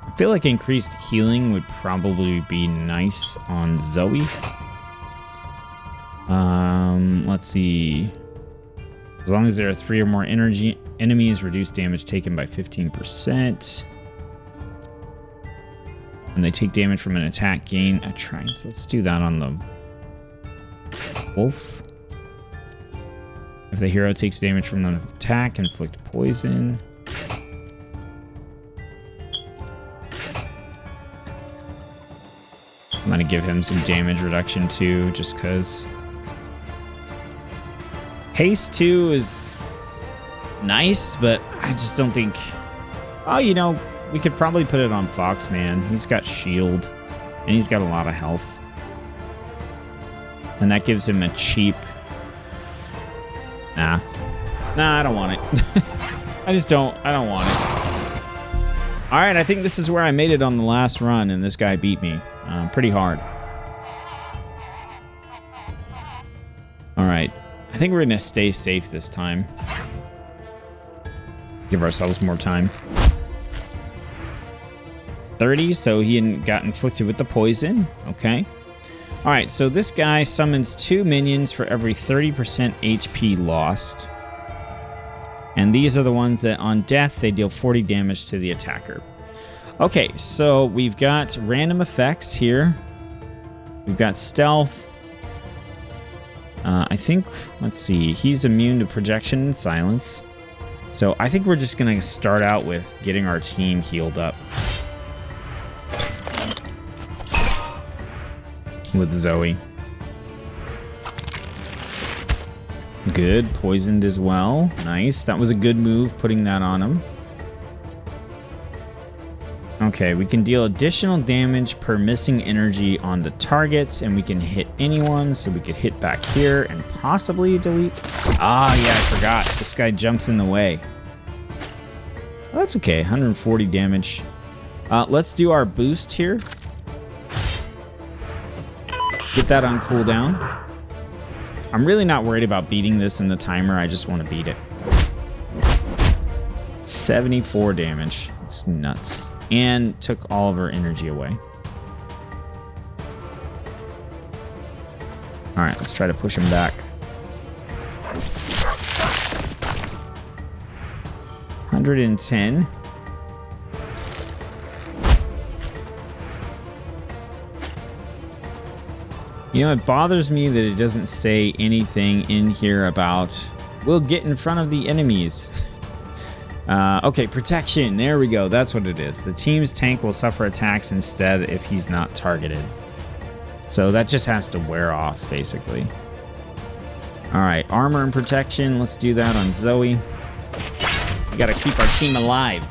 I feel like increased healing would probably be nice on Zoe. Let's see. As long as there are 3 or more enemies, reduce damage taken by 15%. And they take damage from an attack, gain a strength. Let's do that on the wolf. If the hero takes damage from an attack, inflict poison. I'm going to give him some damage reduction too, just because. Haste 2 is nice, but I just don't think... Oh, you know, we could probably put it on Foxman. He's got shield, and he's got a lot of health. And that gives him a cheap... Nah, I don't want it. I don't want it. All right, I think this is where I made it on the last run, and this guy beat me pretty hard. All right, I think we're gonna stay safe this time. Give ourselves more time. 30, so he got inflicted with the poison. Okay. All right, so this guy summons 2 minions for every 30% HP lost. And these are the ones that on death, they deal 40 damage to the attacker. Okay, so we've got random effects here. We've got stealth. I think, let's see, he's immune to projection and silence. So I think we're just going to start out with getting our team healed up. With Zoe. Good. Poisoned as well. Nice. That was a good move, putting that on him. Okay, we can deal additional damage per missing energy on the targets, and we can hit anyone, so we could hit back here and possibly delete. Ah, yeah, I forgot. This guy jumps in the way. Well, that's okay. 140 damage. Let's do our boost here. Get that on cooldown. I'm really not worried about beating this in the timer. I just want to beat it. 74 damage. It's nuts. And took all of her energy away. All right, let's try to push him back. 110. You know, it bothers me that it doesn't say anything in here about we'll get in front of the enemies. Okay, protection. There we go. That's what it is. The team's tank will suffer attacks instead if he's not targeted. So that just has to wear off, basically. All right, armor and protection. Let's do that on Zoe. We got to keep our team alive.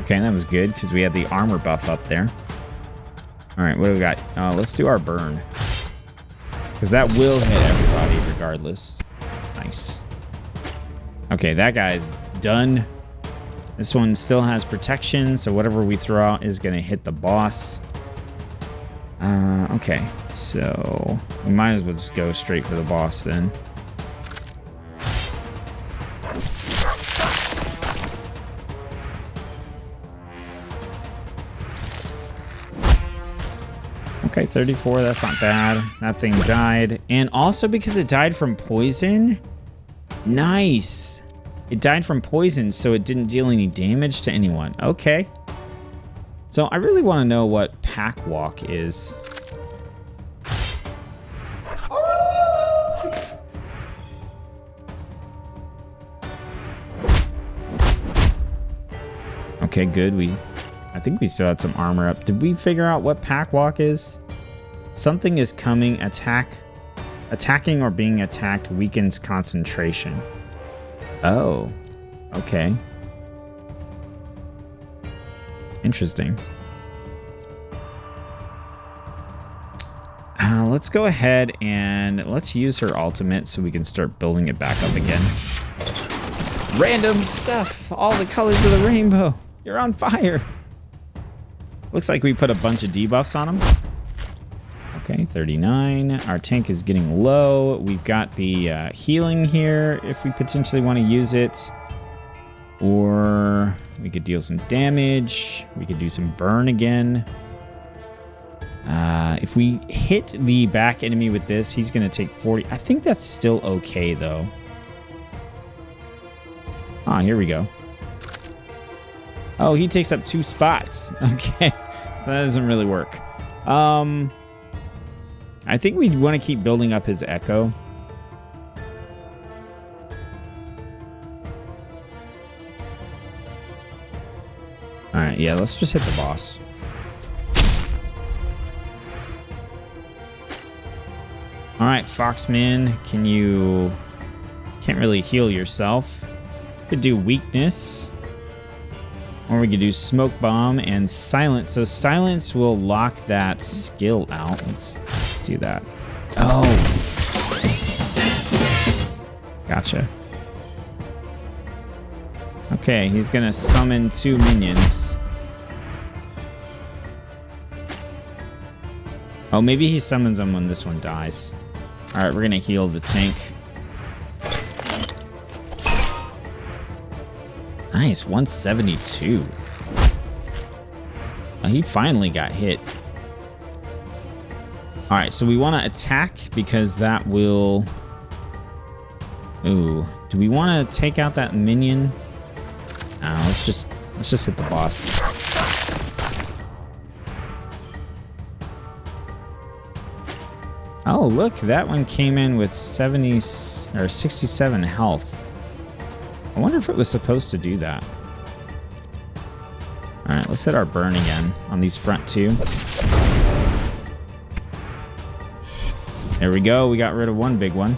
Okay, that was good because we had the armor buff up there. All right, what do we got? Let's do our burn. Because that will hit everybody regardless. Nice. Okay, that guy's done. This one still has protection, so whatever we throw out is going to hit the boss. Okay, so we might as well just go straight for the boss then. Okay, 34, that's not bad. That thing died. And also because it died from poison. Nice. It died from poison, so it didn't deal any damage to anyone. Okay. So I really want to know what Pack Walk is. Okay, good. I think we still had some armor up. Did we figure out what Pack Walk is? Something is coming. Attacking or being attacked weakens concentration. Oh, okay. Interesting. Let's go ahead and let's use her ultimate so we can start building it back up again. Random stuff. All the colors of the rainbow. You're on fire. Looks like we put a bunch of debuffs on him. Okay, 39. Our tank is getting low. We've got the healing here if we potentially want to use it. Or we could deal some damage. We could do some burn again. If we hit the back enemy with this, he's going to take 40. I think that's still okay, though. Ah, here we go. Oh, he takes up 2 spots. Okay, so that doesn't really work. I think we want to keep building up his echo. All right, yeah, let's just hit the boss. All right, Foxman, can't really heal yourself. Could do weakness. Or we could do smoke bomb and silence. So silence will lock that skill out. Let's do that. Oh. Gotcha. Okay, he's gonna summon 2 minions. Oh, maybe he summons them when this one dies. All right, we're gonna heal the tank. Nice, 172. Oh, he finally got hit. All right, so we want to attack because that will... Ooh, do we want to take out that minion? No, let's just hit the boss. Oh, look, that one came in with 70 or 67 health. I wonder if it was supposed to do that. All right, let's hit our burn again on these front 2. There we go. We got rid of one big one.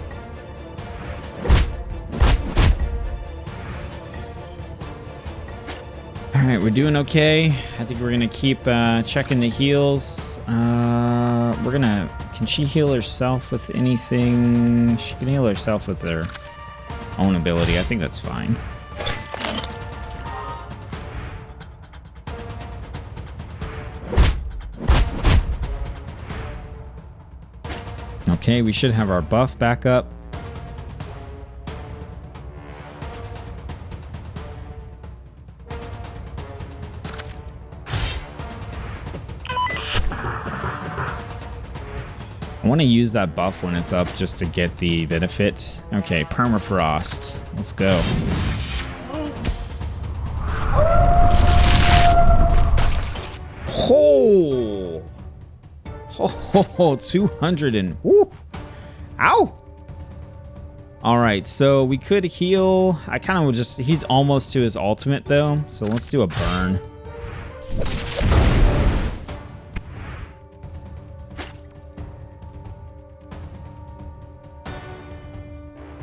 All right, we're doing okay. I think we're going to keep checking the heals. Can she heal herself with anything? She can heal herself with her own ability. I think that's fine. Okay, we should have our buff back up. I want to use that buff when it's up just to get the benefit. Okay, permafrost. Let's go. Oh, 200 and woo. Ow. All right, so we could heal. I kind of would just... He's almost to his ultimate, though. So let's do a burn.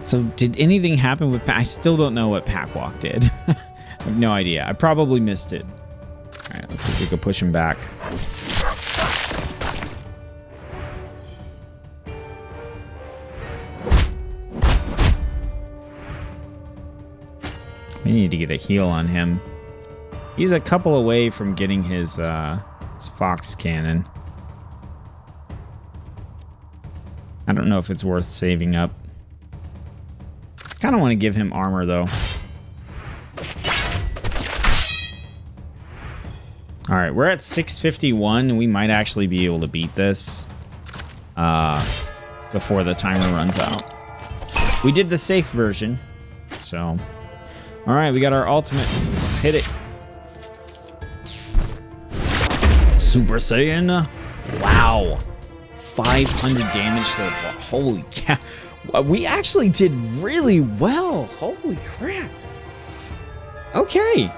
So did anything happen with... I still don't know what Packwalk did. I have no idea. I probably missed it. All right, let's see if we can push him back. We need to get a heal on him. He's a couple away from getting his Fox Cannon. I don't know if it's worth saving up. Kind of want to give him armor, though. All right, we're at 651, and we might actually be able to beat this before the timer runs out. We did the safe version, so... All right, we got our ultimate. Let's hit it. Super Saiyan. Wow. 500 damage to the... Holy cow. We actually did really well. Holy crap. Okay.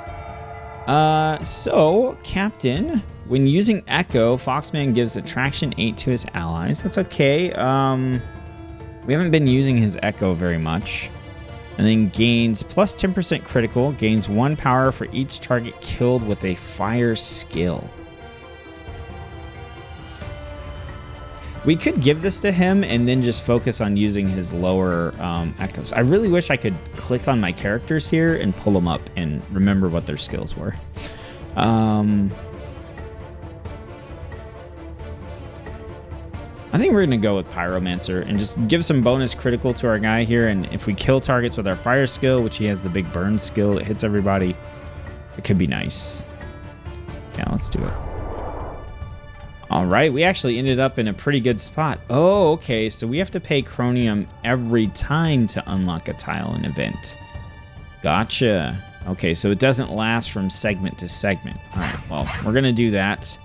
So, Captain, when using Echo, Foxman gives attraction 8 to his allies. That's okay. We haven't been using his Echo very much. And then gains plus 10% critical, gains 1 power for each target killed with a fire skill. We could give this to him and then just focus on using his lower echoes. I really wish I could click on my characters here and pull them up and remember what their skills were. I think we're going to go with Pyromancer and just give some bonus critical to our guy here. And if we kill targets with our fire skill, which he has the big burn skill, it hits everybody. It could be nice. Yeah, let's do it. All right, we actually ended up in a pretty good spot. Oh, okay, so we have to pay Chromium every time to unlock a tile in event. Gotcha. Okay, so it doesn't last from segment to segment. All right, well, we're going to do that.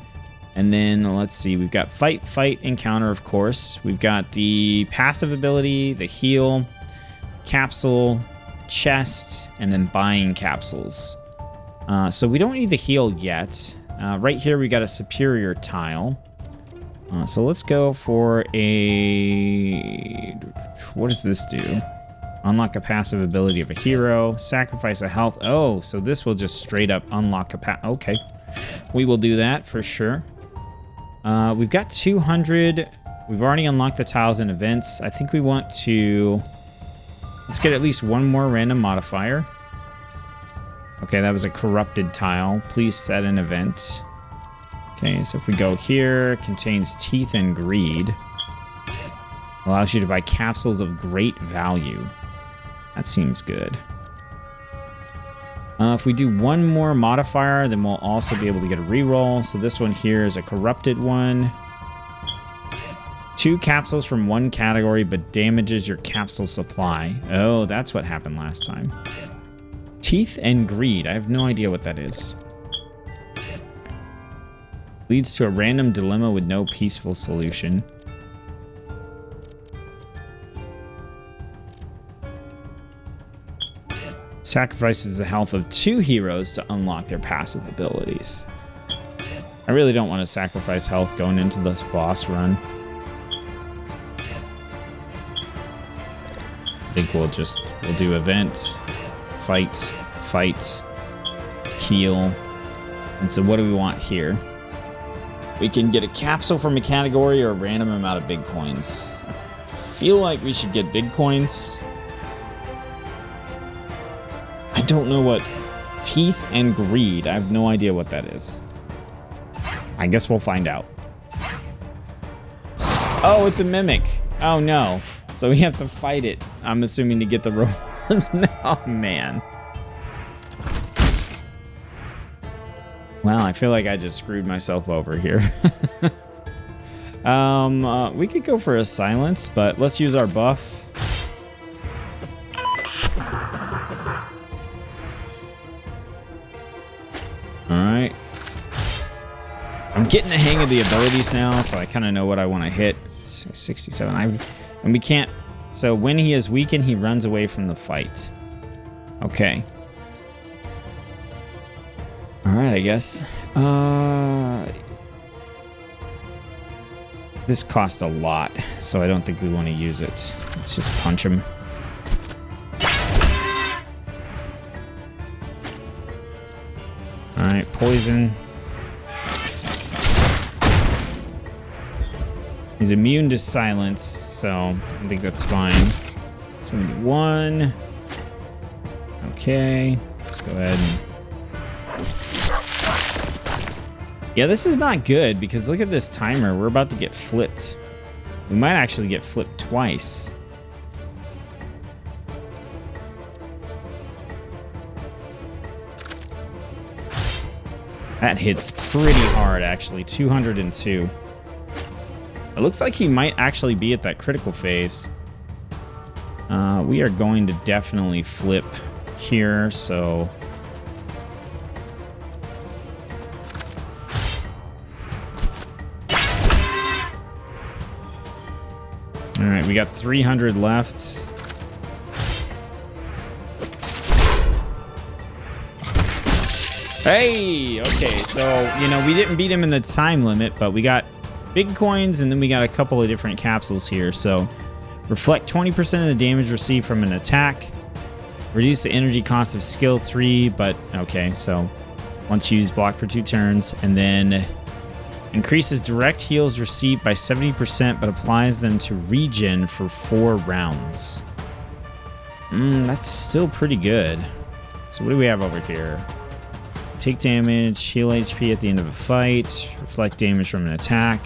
And then let's see, we've got fight, encounter, of course. We've got the passive ability, the heal, capsule, chest, and then buying capsules. So we don't need the heal yet. Right here, we got a superior tile. So let's go for a... What does this do? Unlock a passive ability of a hero. Sacrifice a health. Oh, so this will just straight up unlock a Okay. We will do that for sure. We've got 200. We've already unlocked the tiles and events. I think we want to... Let's get at least one more random modifier. Okay, that was a corrupted tile. Please set an event. Okay, so if we go here, contains teeth and greed. Allows you to buy capsules of great value. That seems good. If we do one more modifier, then we'll also be able to get a reroll. So this one here is a corrupted one. 2 capsules from one category, but damages your capsule supply. Oh, that's what happened last time. Teeth and greed. I have no idea what that is. Leads to a random dilemma with no peaceful solution. Sacrifices the health of 2 heroes to unlock their passive abilities. I really don't want to sacrifice health going into this boss run. I think we'll do event, fight, heal. And so what do we want here? We can get a capsule from a category or a random amount of big coins. I feel like we should get big coins. I don't know what teeth and greed. I have no idea what that is. I guess we'll find out. Oh, it's a mimic. Oh no. So we have to fight it. I'm assuming to get the rewards. Oh man. Wow, I feel like I just screwed myself over here. We could go for a silence, but let's use our buff. Alright. I'm getting the hang of the abilities now, so I kind of know what I want to hit. 67. And we can't So when he is weakened, he runs away from the fight. Okay. All right, I guess. This cost a lot, so I don't think we want to use it. Let's just punch him. All right, poison. He's immune to silence, so I think that's fine. 71. Okay, let's go ahead and... Yeah, this is not good because look at this timer. We're about to get flipped. We might actually get flipped twice. That hits pretty hard, actually. 202. It looks like he might actually be at that critical phase. We are going to definitely flip here, so... All right, we got 300 left. Hey, okay, so, you know, we didn't beat him in the time limit, but we got big coins, and then we got a couple of different capsules here. So, reflect 20% of the damage received from an attack. Reduce the energy cost of skill 3, but, okay, so once used, block for 2 turns, and then... Increases direct heals received by 70%, but applies them to regen for 4 rounds. That's still pretty good. So what do we have over here? Take damage, heal HP at the end of a fight, reflect damage from an attack.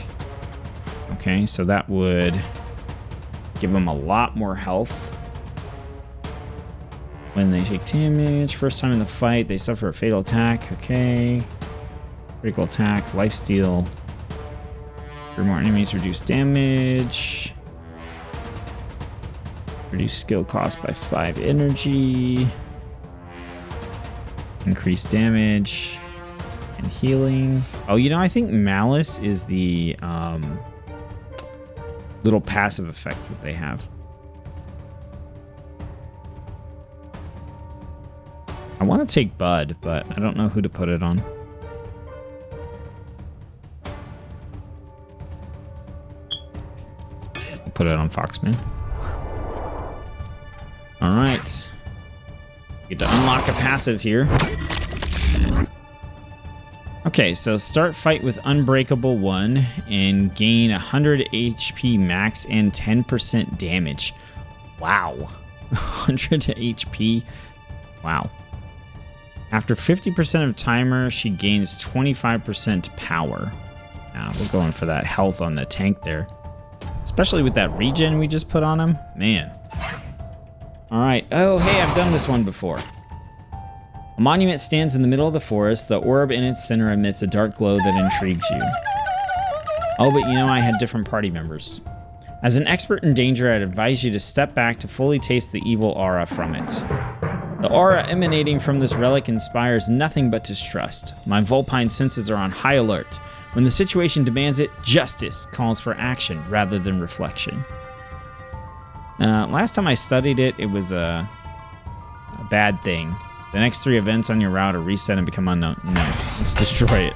Okay, so that would give them a lot more health. When they take damage, first time in the fight, they suffer a fatal attack. Okay. Critical attack, lifesteal. For more enemies, reduce damage. Reduce skill cost by 5 energy. Increase damage. And healing. Oh, you know, I think Malice is the little passive effects that they have. I want to take Bud, but I don't know who to put it on. Put it on Foxman. All right. Get to unlock a passive here. Okay, so start fight with Unbreakable 1 and gain 100 HP max and 10% damage. Wow. 100 HP. Wow. After 50% of timer, she gains 25% power. Now, we're going for that health on the tank there. Especially with that regen we just put on him. Man. Alright. Oh, hey, I've done this one before. A monument stands in the middle of the forest. The orb in its center emits a dark glow that intrigues you. Oh, but you know, I had different party members. As an expert in danger, I'd advise you to step back to fully taste the evil aura from it. The aura emanating from this relic inspires nothing but distrust. My Vulpine senses are on high alert. When the situation demands it, justice calls for action rather than reflection. Last time I studied it, it was a bad thing. The next 3 events on your route are reset and become unknown. No, let's destroy it.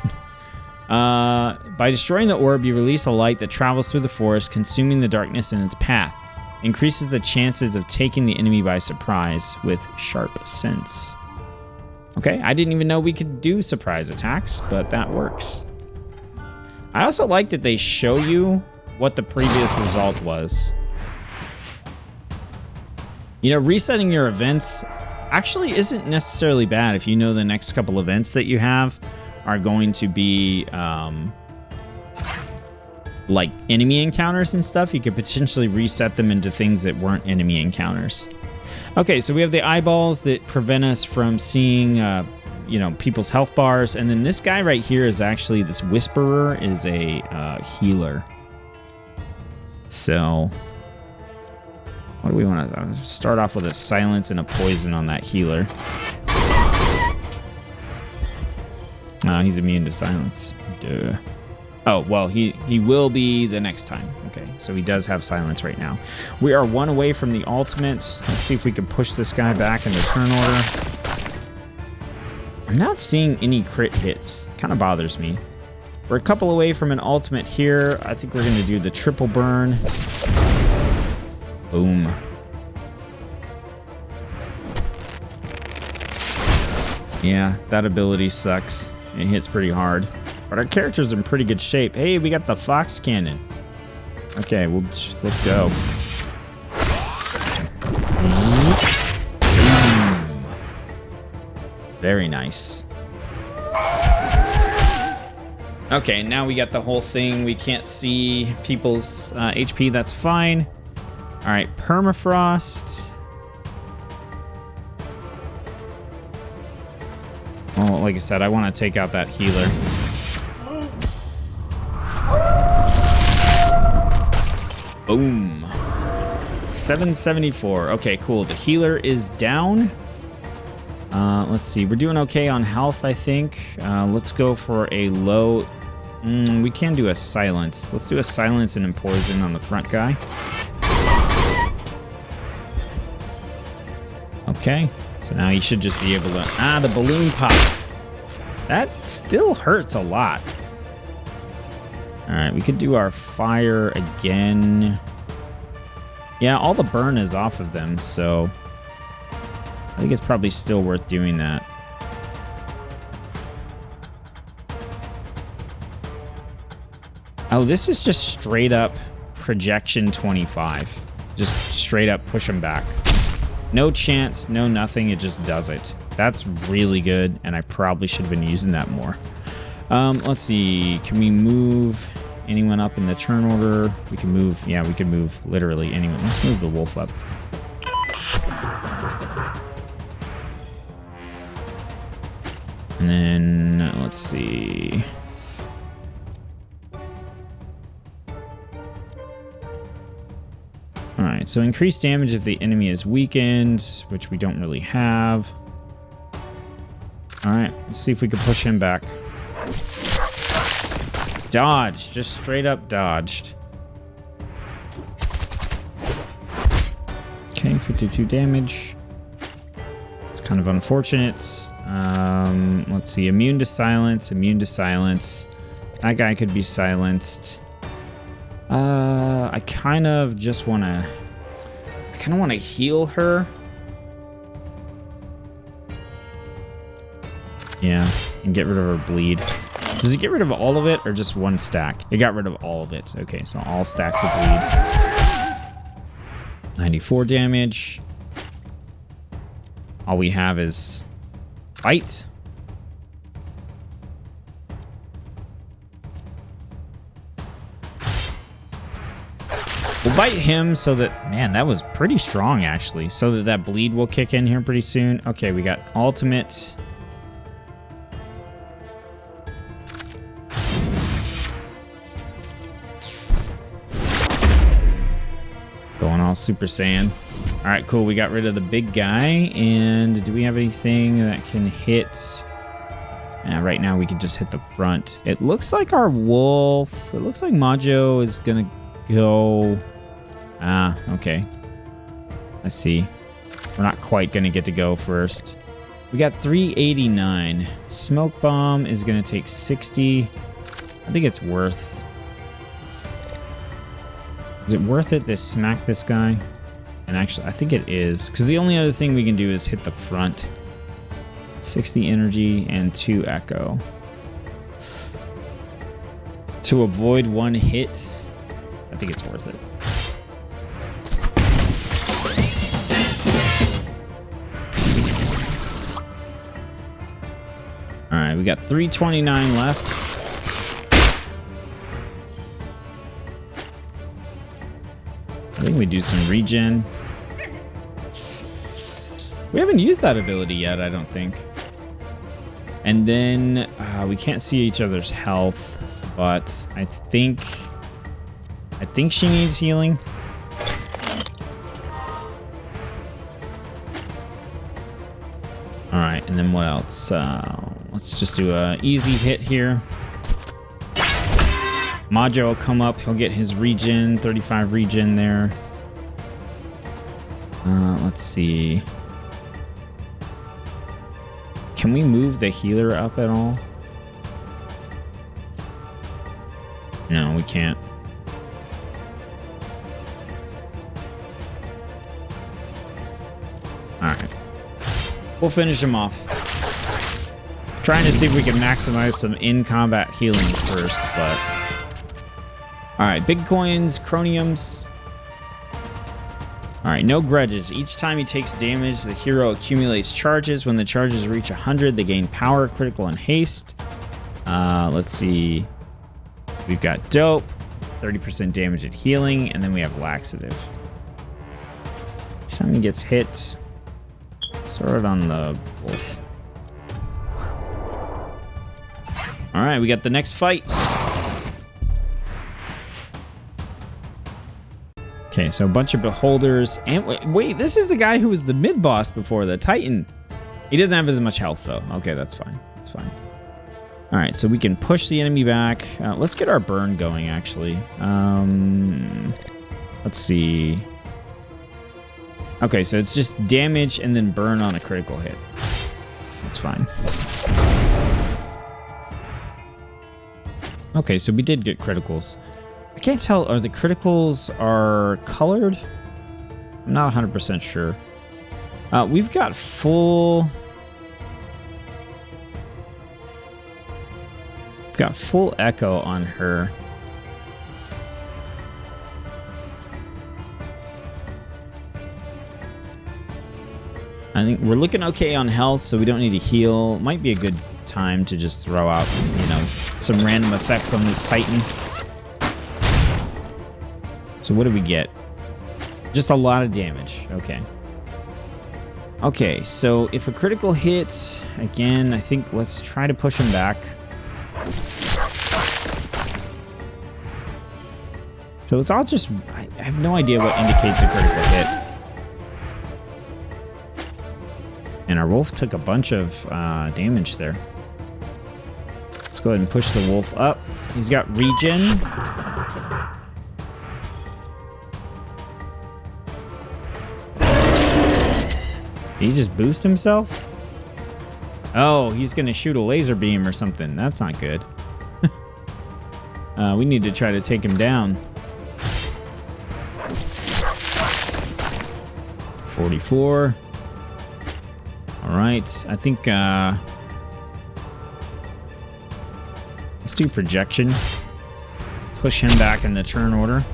By destroying the orb, you release a light that travels through the forest, consuming the darkness in its path. Increases the chances of taking the enemy by surprise with sharp sense. Okay, I didn't even know we could do surprise attacks, but that works. I also like that they show you what the previous result was. You know, resetting your events actually isn't necessarily bad if you know the next couple events that you have are going to be like enemy encounters and stuff. You could potentially reset them into things that weren't enemy encounters. Okay, so we have the eyeballs that prevent us from seeing you know, people's health bars, and then this guy right here is actually, this Whisperer is a healer. So what do we want to start off with? A silence and a poison on that healer. He's immune to silence. Duh. Oh, well, he will be the next time. Okay, so he does have silence right now. We are 1 away from the ultimate. Let's see if we can push this guy back into turn order. I'm not seeing any crit hits. Kind of bothers me. We're a couple away from an ultimate here. I think we're going to do the triple burn. Boom. Yeah, that ability sucks. It hits pretty hard. But our character's in pretty good shape. Hey, we got the Fox Cannon. Okay, well, let's go. Very nice. Okay, now we got the whole thing. We can't see people's HP. That's fine. All right, permafrost. Well, like I said, I want to take out that healer. Boom. 774. Okay, cool. The healer is down. Let's see. We're doing okay on health, I think. Let's go for a low... we can do a silence. Let's do a silence and a poison on the front guy. Okay. So now you should just be able to... Ah, the balloon pop. That still hurts a lot. All right, we could do our fire again. Yeah, all the burn is off of them, so... I think it's probably still worth doing that. Oh, this is just straight up projection 25. Just straight up push them back. No chance, no nothing, it just does it. That's really good, and I probably should have been using that more. Let's see, can we move anyone up in the turn order? We can move, yeah, we can move literally anyone. Let's move the wolf up. And then, let's see. Alright, so increased damage if the enemy is weakened, which we don't really have. Alright, let's see if we can push him back. Dodge, just straight up dodged. Okay, 52 damage. It's kind of unfortunate. Let's see, immune to silence, immune to silence. That guy could be silenced. I kind of just want to... I kind of want to heal her. Yeah, and get rid of her bleed. Does it get rid of all of it or just one stack? It got rid of all of it. Okay, so all stacks of bleed. 94 damage. All we have is fight. We'll bite him so that... Man, that was pretty strong, actually. So that that bleed will kick in here pretty soon. Okay, we got ultimate. Going all Super Saiyan. All right, cool. We got rid of the big guy. And do we have anything that can hit... right now, we can just hit the front. It looks like our wolf... It looks like Majo is going to go... Ah, okay. I see. We're not quite going to get to go first. We got 389. Smoke Bomb is going to take 60. I think it's worth... Is it worth it to smack this guy? And actually, I think it is. Because the only other thing we can do is hit the front. 60 energy and 2 echo. To avoid one hit, I think it's worth it. All right, we got 329 left. I think we do some regen. We haven't used that ability yet, I don't think. And then we can't see each other's health, but I think she needs healing. All right, and then what else? Let's just do a easy hit here. Majo will come up. He'll get his regen, 35 regen there. Let's see. Can we move the healer up at all? No, we can't. Alright. We'll finish him off. Trying to see if we can maximize some in-combat healing first, but... Alright, big coins, croniums. Alright, no grudges. Each time he takes damage, the hero accumulates charges. When the charges reach 100, they gain power, critical, and haste. Let's see. We've got dope, 30% damage at healing, and then we have laxative. Each time he gets hit, throw it on the wolf. Alright, we got the next fight. Okay, so a bunch of beholders. And wait, this is the guy who was the mid-boss before, the Titan. He doesn't have as much health, though. Okay, that's fine. That's fine. Alright, so we can push the enemy back. Let's get our burn going, actually. Let's see. Okay, so it's just damage and then burn on a critical hit. That's fine. Okay, so we did get criticals. I can't tell, are the criticals are colored? I'm not 100% sure. We've got full... We've got full echo on her. I think we're looking okay on health, so we don't need to heal. Might be a good time to just throw out, you know, some random effects on this Titan. So what do we get? Just a lot of damage. Okay. Okay, so if a critical hit, again, I think let's try to push him back. So it's all just, I have no idea what indicates a critical hit. And our wolf took a bunch of damage there. Let's go ahead and push the wolf up. He's got regen. Did he just boost himself? Oh, he's going to shoot a laser beam or something. That's not good. We need to try to take him down. 44. All right. I think let's do projection. Push him back in the turn order.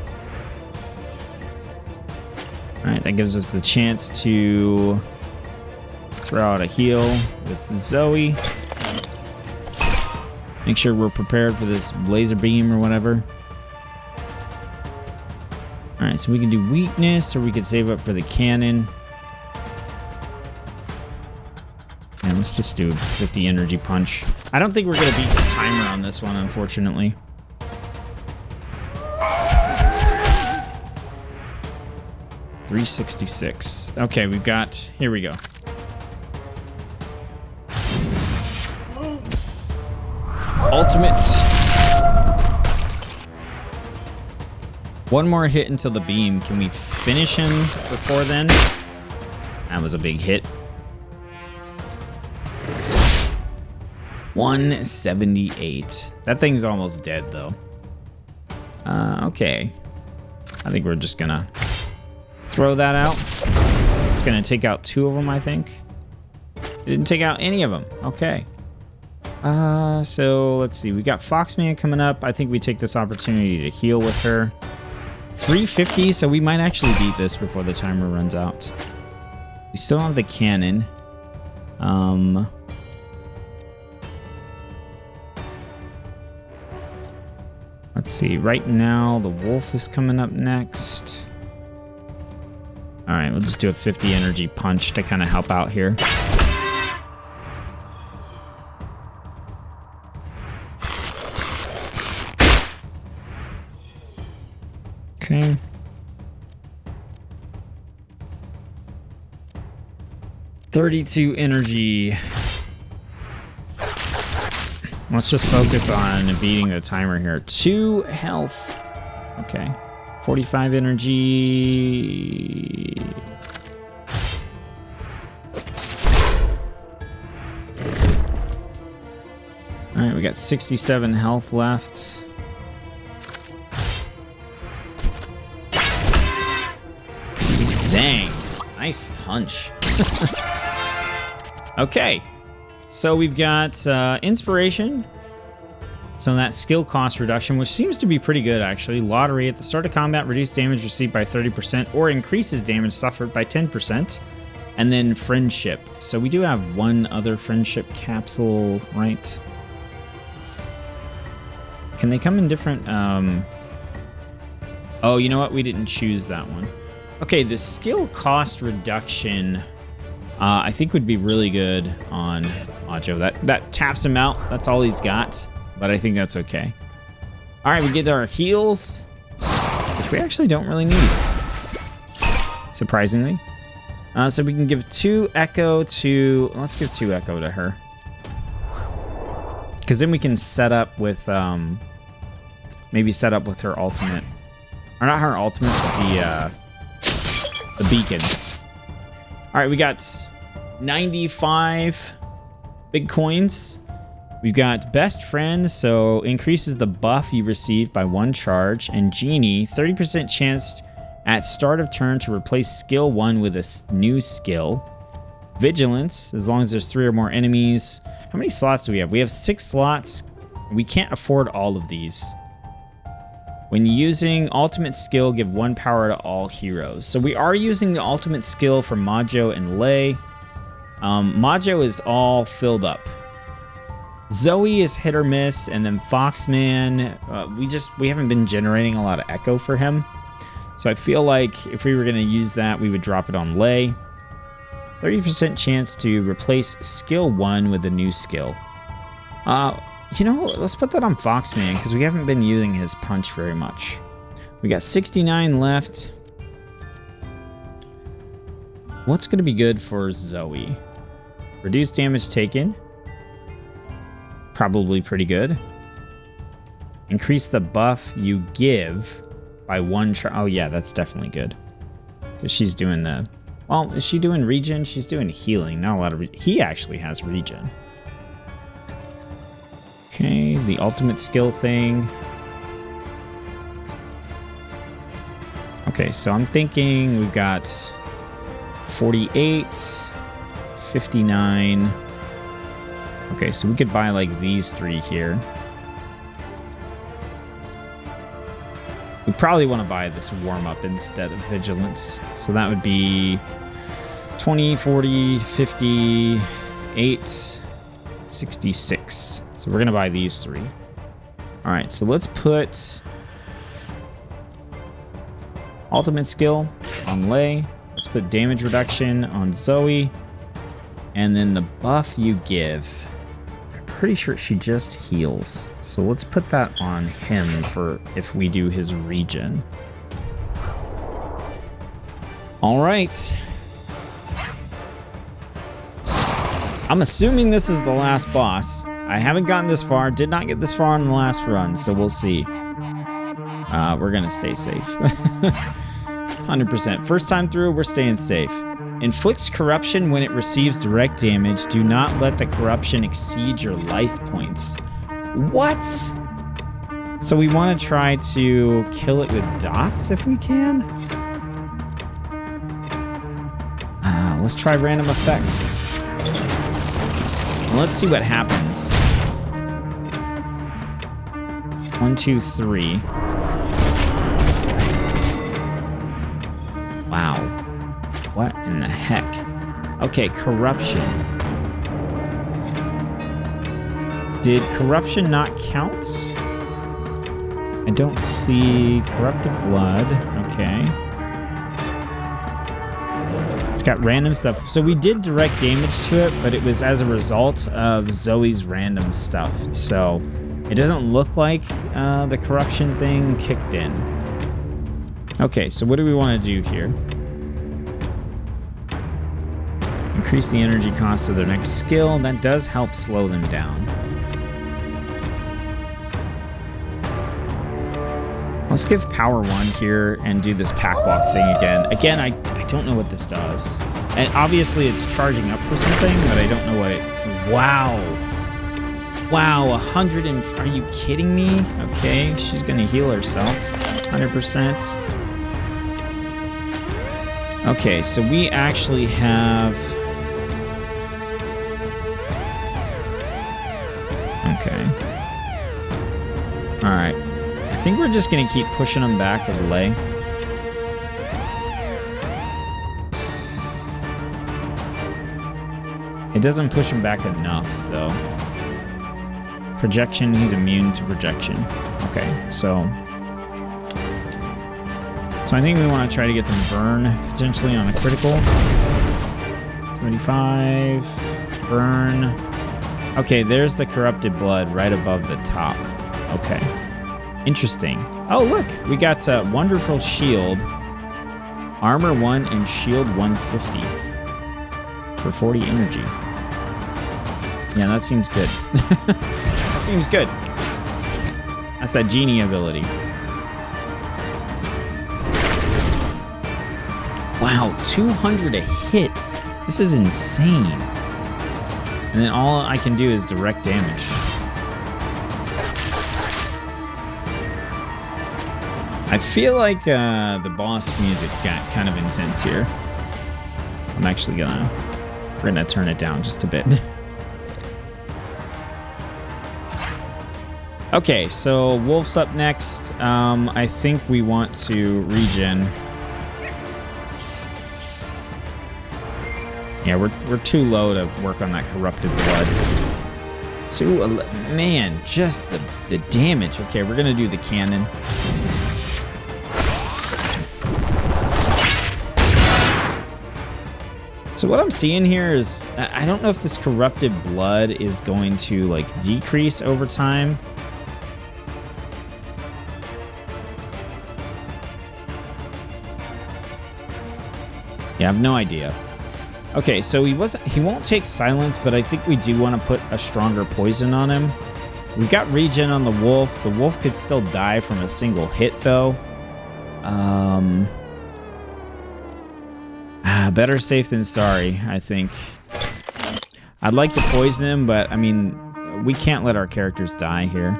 All right. That gives us the chance to throw out a heal with Zoe. Make sure we're prepared for this laser beam or whatever. Alright, so we can do weakness, or we could save up for the cannon. And let's just do 50 energy punch. I don't think we're going to beat the timer on this one, unfortunately. $366. Okay, we've got... Here we go. Ultimate. One more hit until the beam. Can we finish him before then? That was a big hit. 178. That thing's almost dead, though. Okay. I think we're just gonna throw that out. It's gonna take out 2 of them, I think. It didn't take out any of them. Okay. So let's see. We got Foxman coming up. I think we take this opportunity to heal with her. 350, so we might actually beat this before the timer runs out. We still have the cannon. Let's see. Right now, the wolf is coming up next. All right, we'll just do a 50 energy punch to kind of help out here. Okay. $32 energy. Let's just focus on beating the timer here. 2 health. Okay. 45 energy. Alright, we got 67 health left. Dang. Nice punch. Okay. So we've got inspiration. So that skill cost reduction, which seems to be pretty good actually. Lottery at the start of combat, reduce damage received by 30% or increases damage suffered by 10%. And then friendship. So we do have one other friendship capsule, right? Can they come in different... Oh, you know what? We didn't choose that one. Okay, the skill cost reduction... I think would be really good on Majo. That taps him out. That's all he's got. But I think that's okay. All right, we get our heals, which we actually don't really need, surprisingly. So we can give 2 echo to... Let's give 2 echo to her. Because then we can set up with... maybe set up with her ultimate. Or not her ultimate, but the beacon. All right, we got 95 big coins. We've got Best Friend, so increases the buff you receive by 1 charge. And Genie, 30% chance at start of turn to replace skill 1 with a new skill. Vigilance, as long as there's 3 or more enemies. How many slots do we have? We have 6 slots. We can't afford all of these. When using ultimate skill, give 1 power to all heroes. So we are using the ultimate skill for Majo and Lei. Majo is all filled up. Zoe is hit or miss, and then Foxman, we haven't been generating a lot of echo for him. So I feel like if we were going to use that, we would drop it on Lei. 30% chance to replace skill 1 with a new skill. You know, let's put that on Foxman, because we haven't been using his punch very much. We got 69 left. What's going to be good for Zoe? Reduce damage taken. Probably pretty good. Increase the buff you give by 1 charge. Oh yeah, that's definitely good. Because she's doing the... Well, is she doing regen? She's doing healing. Not a lot of... He actually has regen. Okay, the ultimate skill thing. Okay, so I'm thinking we've got 48, 59... Okay, so we could buy like these 3 here. We probably want to buy this warm-up instead of Vigilance. So that would be 20, 40, 50, 8, 66. So we're going to buy these 3. All right, so let's put ultimate skill on Lei. Let's put damage reduction on Zoe. And then the buff you give... Pretty sure she just heals. So let's put that on him for if we do his regen. All right. I'm assuming this is the last boss. I haven't gotten this far. Did not get this far on the last run, so we'll see. We're gonna stay safe. 100%. First time through, we're staying safe. Inflicts corruption when it receives direct damage. Do not let the corruption exceed your life points. What? So we want to try to kill it with dots if we can? Let's try random effects. Let's see what happens. 1, 2, 3. Wow. What in the heck? Okay, corruption. Did corruption not count? I don't see corrupted blood. Okay. It's got random stuff. So we did direct damage to it, but it was as a result of Zoe's random stuff. So it doesn't look like the corruption thing kicked in. Okay, so what do we want to do here? Increase the energy cost of their next skill. That does help slow them down. Let's give power 1 here and do this pack walk thing again. Again, I don't know what this does. And obviously it's charging up for something, but I don't know what it... Wow. Wow, 100 and... Are you kidding me? Okay, she's going to heal herself. 100%. Okay, so we actually have... Okay. Alright. I think we're just going to keep pushing them back with lay. It doesn't push him back enough, though. Projection, he's immune to projection. Okay, so I think we want to try to get some burn, potentially, on a critical. 75. Burn. Okay, there's the corrupted blood right above the top. Okay. Interesting. Oh, look! We got Wonderful Shield, Armor 1, and Shield 150 for 40 energy. Yeah, that seems good. That seems good. That's that genie ability. Wow, 200 a hit. This is insane. And then all I can do is direct damage. I feel like the boss music got kind of intense here. I'm actually we're gonna turn it down just a bit. Okay, so Wolf's up next. I think we want to regen. Yeah, we're too low to work on that corrupted blood. Man, just the damage. Okay, we're gonna do the cannon. So what I'm seeing here is, I don't know if this corrupted blood is going to like decrease over time. Yeah, I have no idea. Okay, so he won't take silence, but I think we do want to put a stronger poison on him. We've got regen on the wolf. The wolf could still die from a single hit, though. Better safe than sorry, I think. I'd like to poison him, but I mean, we can't let our characters die here.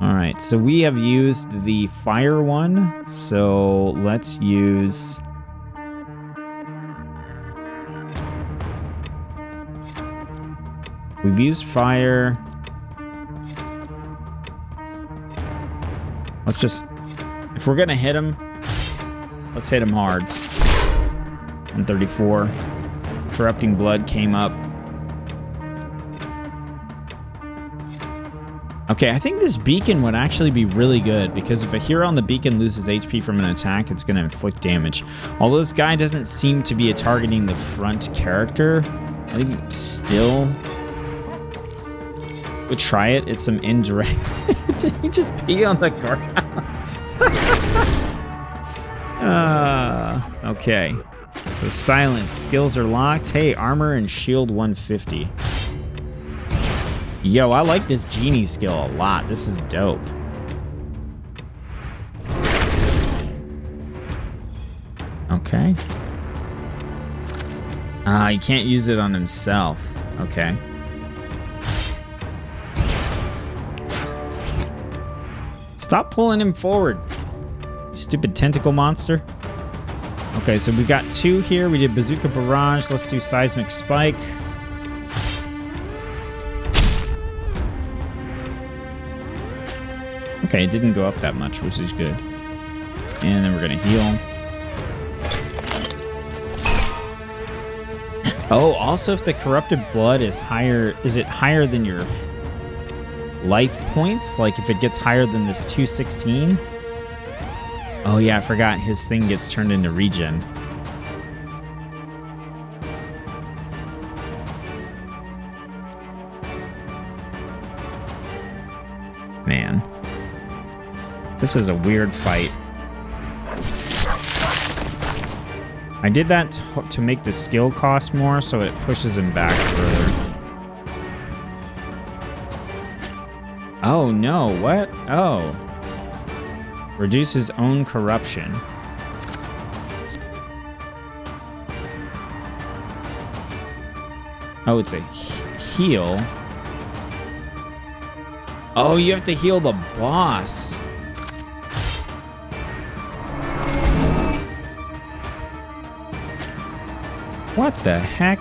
All right, so we have used the fire one, so let's use... We've used fire. Let's just... If we're gonna hit him, let's hit him hard. 134. Corrupting blood came up. Okay, I think this beacon would actually be really good, because if a hero on the beacon loses HP from an attack, it's going to inflict damage. Although this guy doesn't seem to be targeting the front character, I think still would try it. It's some indirect... Did he just pee on the ground? Okay. So silence. Skills are locked. Hey, armor and shield 150. Yo, I like this genie skill a lot. This is dope. Okay. He can't use it on himself. Okay. Stop pulling him forward, you stupid tentacle monster. Okay, so we got 2 here. We did Bazooka Barrage. Let's do Seismic Spike. Okay, it didn't go up that much, which is good. And then we're going to heal. Oh, also if the corrupted blood is higher, is it higher than your life points? Like if it gets higher than this 216? Oh yeah, I forgot his thing gets turned into regen. Man. This is a weird fight. I did that to make the skill cost more, so it pushes him back further. Oh, no. What? Oh. Reduces own corruption. Oh, it's a heal. Oh, you have to heal the boss. What the heck?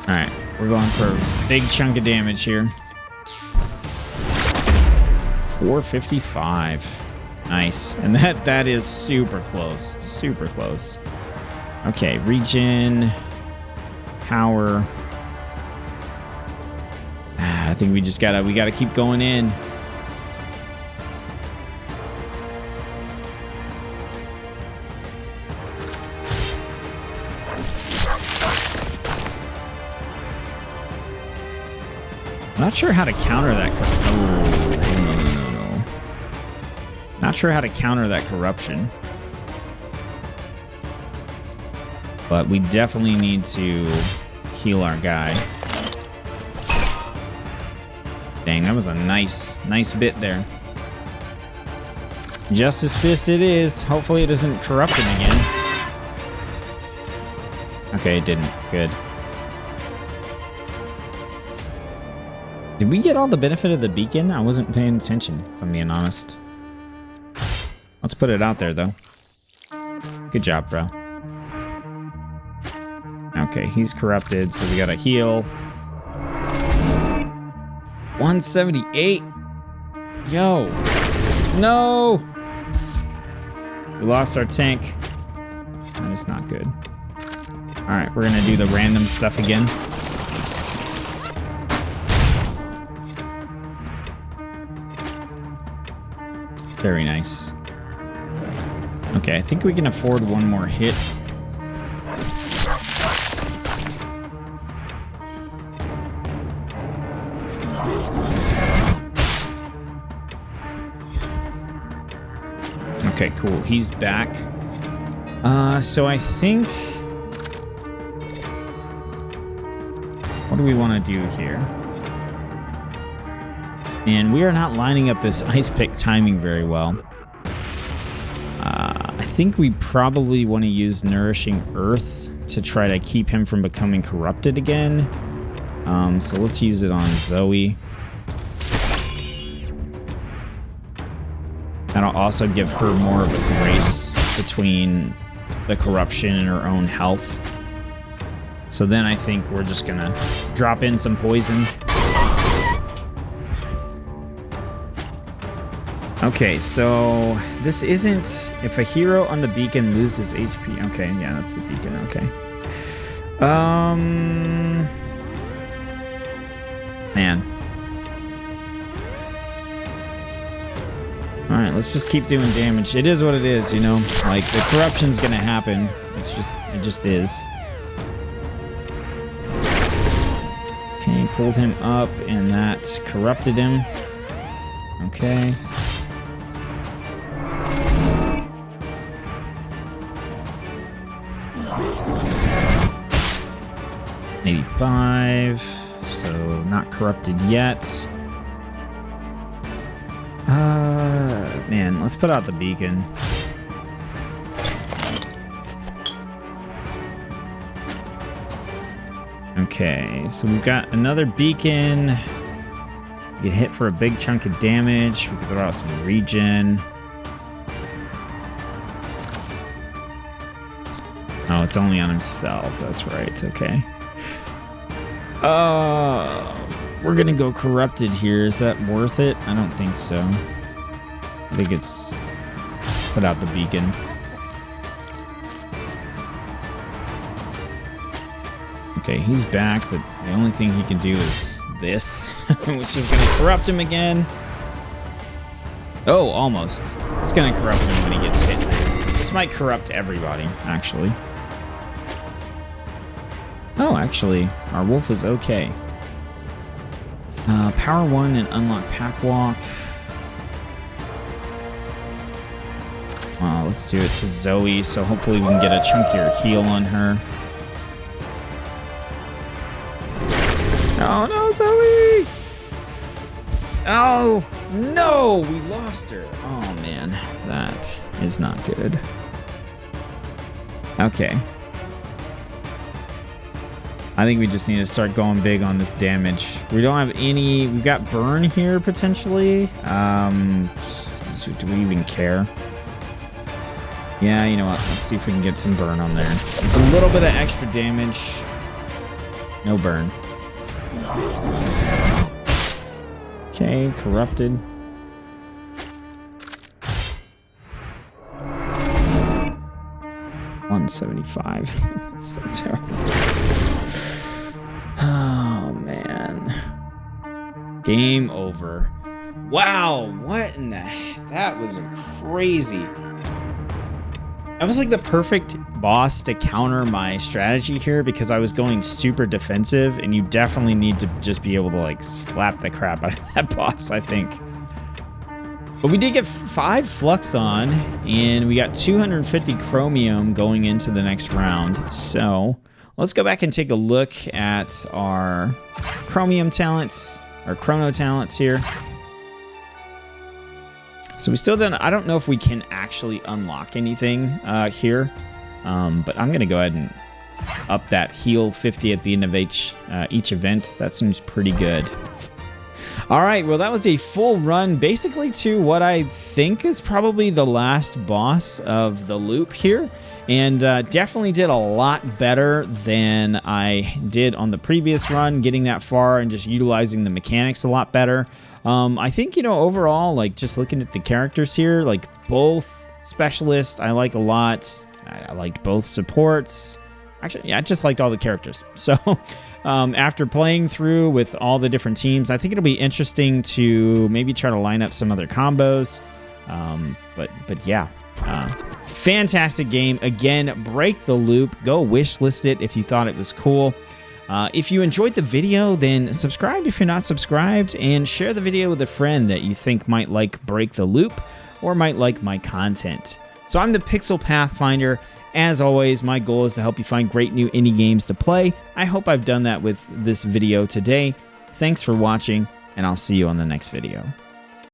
Alright, we're going for a big chunk of damage here. 455. Nice. And that is super close. Super close. Okay, regen. Power. I think we gotta keep going in. I'm not sure how to counter that. No. Not sure how to counter that corruption. But we definitely need to heal our guy. Dang, that was a nice bit there. Justice Fist it is. Hopefully it doesn't corrupt him again. Okay, it didn't. Good. Did we get all the benefit of the beacon? I wasn't paying attention, if I'm being honest. Let's put it out there, though. Good job, bro. Okay, he's corrupted, so we gotta heal. 178. Yo. No. We lost our tank. That is not good. All right, we're gonna do the random stuff again. Very nice. Okay, I think we can afford one more hit. Okay, cool. He's back. So I think... What do we want to do here? And we are not lining up this ice pick timing very well. I think we probably want to use Nourishing Earth to try to keep him from becoming corrupted again. So let's use it on Zoe. That'll also give her more of a grace between the corruption and her own health. So then I think we're just gonna drop in some poison. Okay, so this isn't... If a hero on the beacon loses HP... Okay, yeah, that's the beacon, okay. Man. Alright, let's just keep doing damage. It is what it is, you know? Like, the corruption's gonna happen. It just is. Okay, pulled him up, and that corrupted him. Okay. $85, so not corrupted yet. Man, let's put out the beacon. Okay, so we've got another beacon. We get hit for a big chunk of damage. We can throw out some regen. Oh, it's only on himself. That's right. Okay. We're gonna go corrupted here. Is that worth it? I don't think so. I think it's put out the beacon. Okay, he's back, but the only thing he can do is this, which is gonna corrupt him again. Oh, almost. It's gonna corrupt him when he gets hit. This might corrupt everybody, actually. Oh, actually, our wolf is okay. Power 1 and unlock Pack Walk. Let's do it to Zoe, so hopefully we can get a chunkier heal on her. Oh, no, Zoe! Oh, no! We lost her. Oh, man. That is not good. Okay. I think we just need to start going big on this damage. We don't have any... We've got burn here, potentially. Do we even care? Yeah, you know what? Let's see if we can get some burn on there. It's a little bit of extra damage. No burn. Okay, corrupted. $175. That's so terrible. Oh, man. Game over. Wow, what in the... That was crazy. That was like the perfect boss to counter my strategy here because I was going super defensive, and you definitely need to just be able to like slap the crap out of that boss, I think. But we did get 5 flux on, and we got 250 chromium going into the next round. So let's go back and take a look at our chromium talents, our chrono talents here. So we still don't, I don't know if we can actually unlock anything here, but I'm going to go ahead and up that heal 50 at the end of each event. That seems pretty good. All right, well, that was a full run basically to what I think is probably the last boss of the loop here. And definitely did a lot better than I did on the previous run, getting that far and just utilizing the mechanics a lot better. I think, you know, overall, like just looking at the characters here, like both specialists, I like a lot. I liked both supports. Actually, yeah, I just liked all the characters. So after playing through with all the different teams, I think it'll be interesting to maybe try to line up some other combos. But yeah, fantastic game. Again, break the loop. Go wishlist it if you thought it was cool. If you enjoyed the video, then subscribe if you're not subscribed, and share the video with a friend that you think might like Break the Loop or might like my content. So I'm the Pixel Pathfinder. As always, my goal is to help you find great new indie games to play. I hope I've done that with this video today. Thanks for watching, and I'll see you on the next video.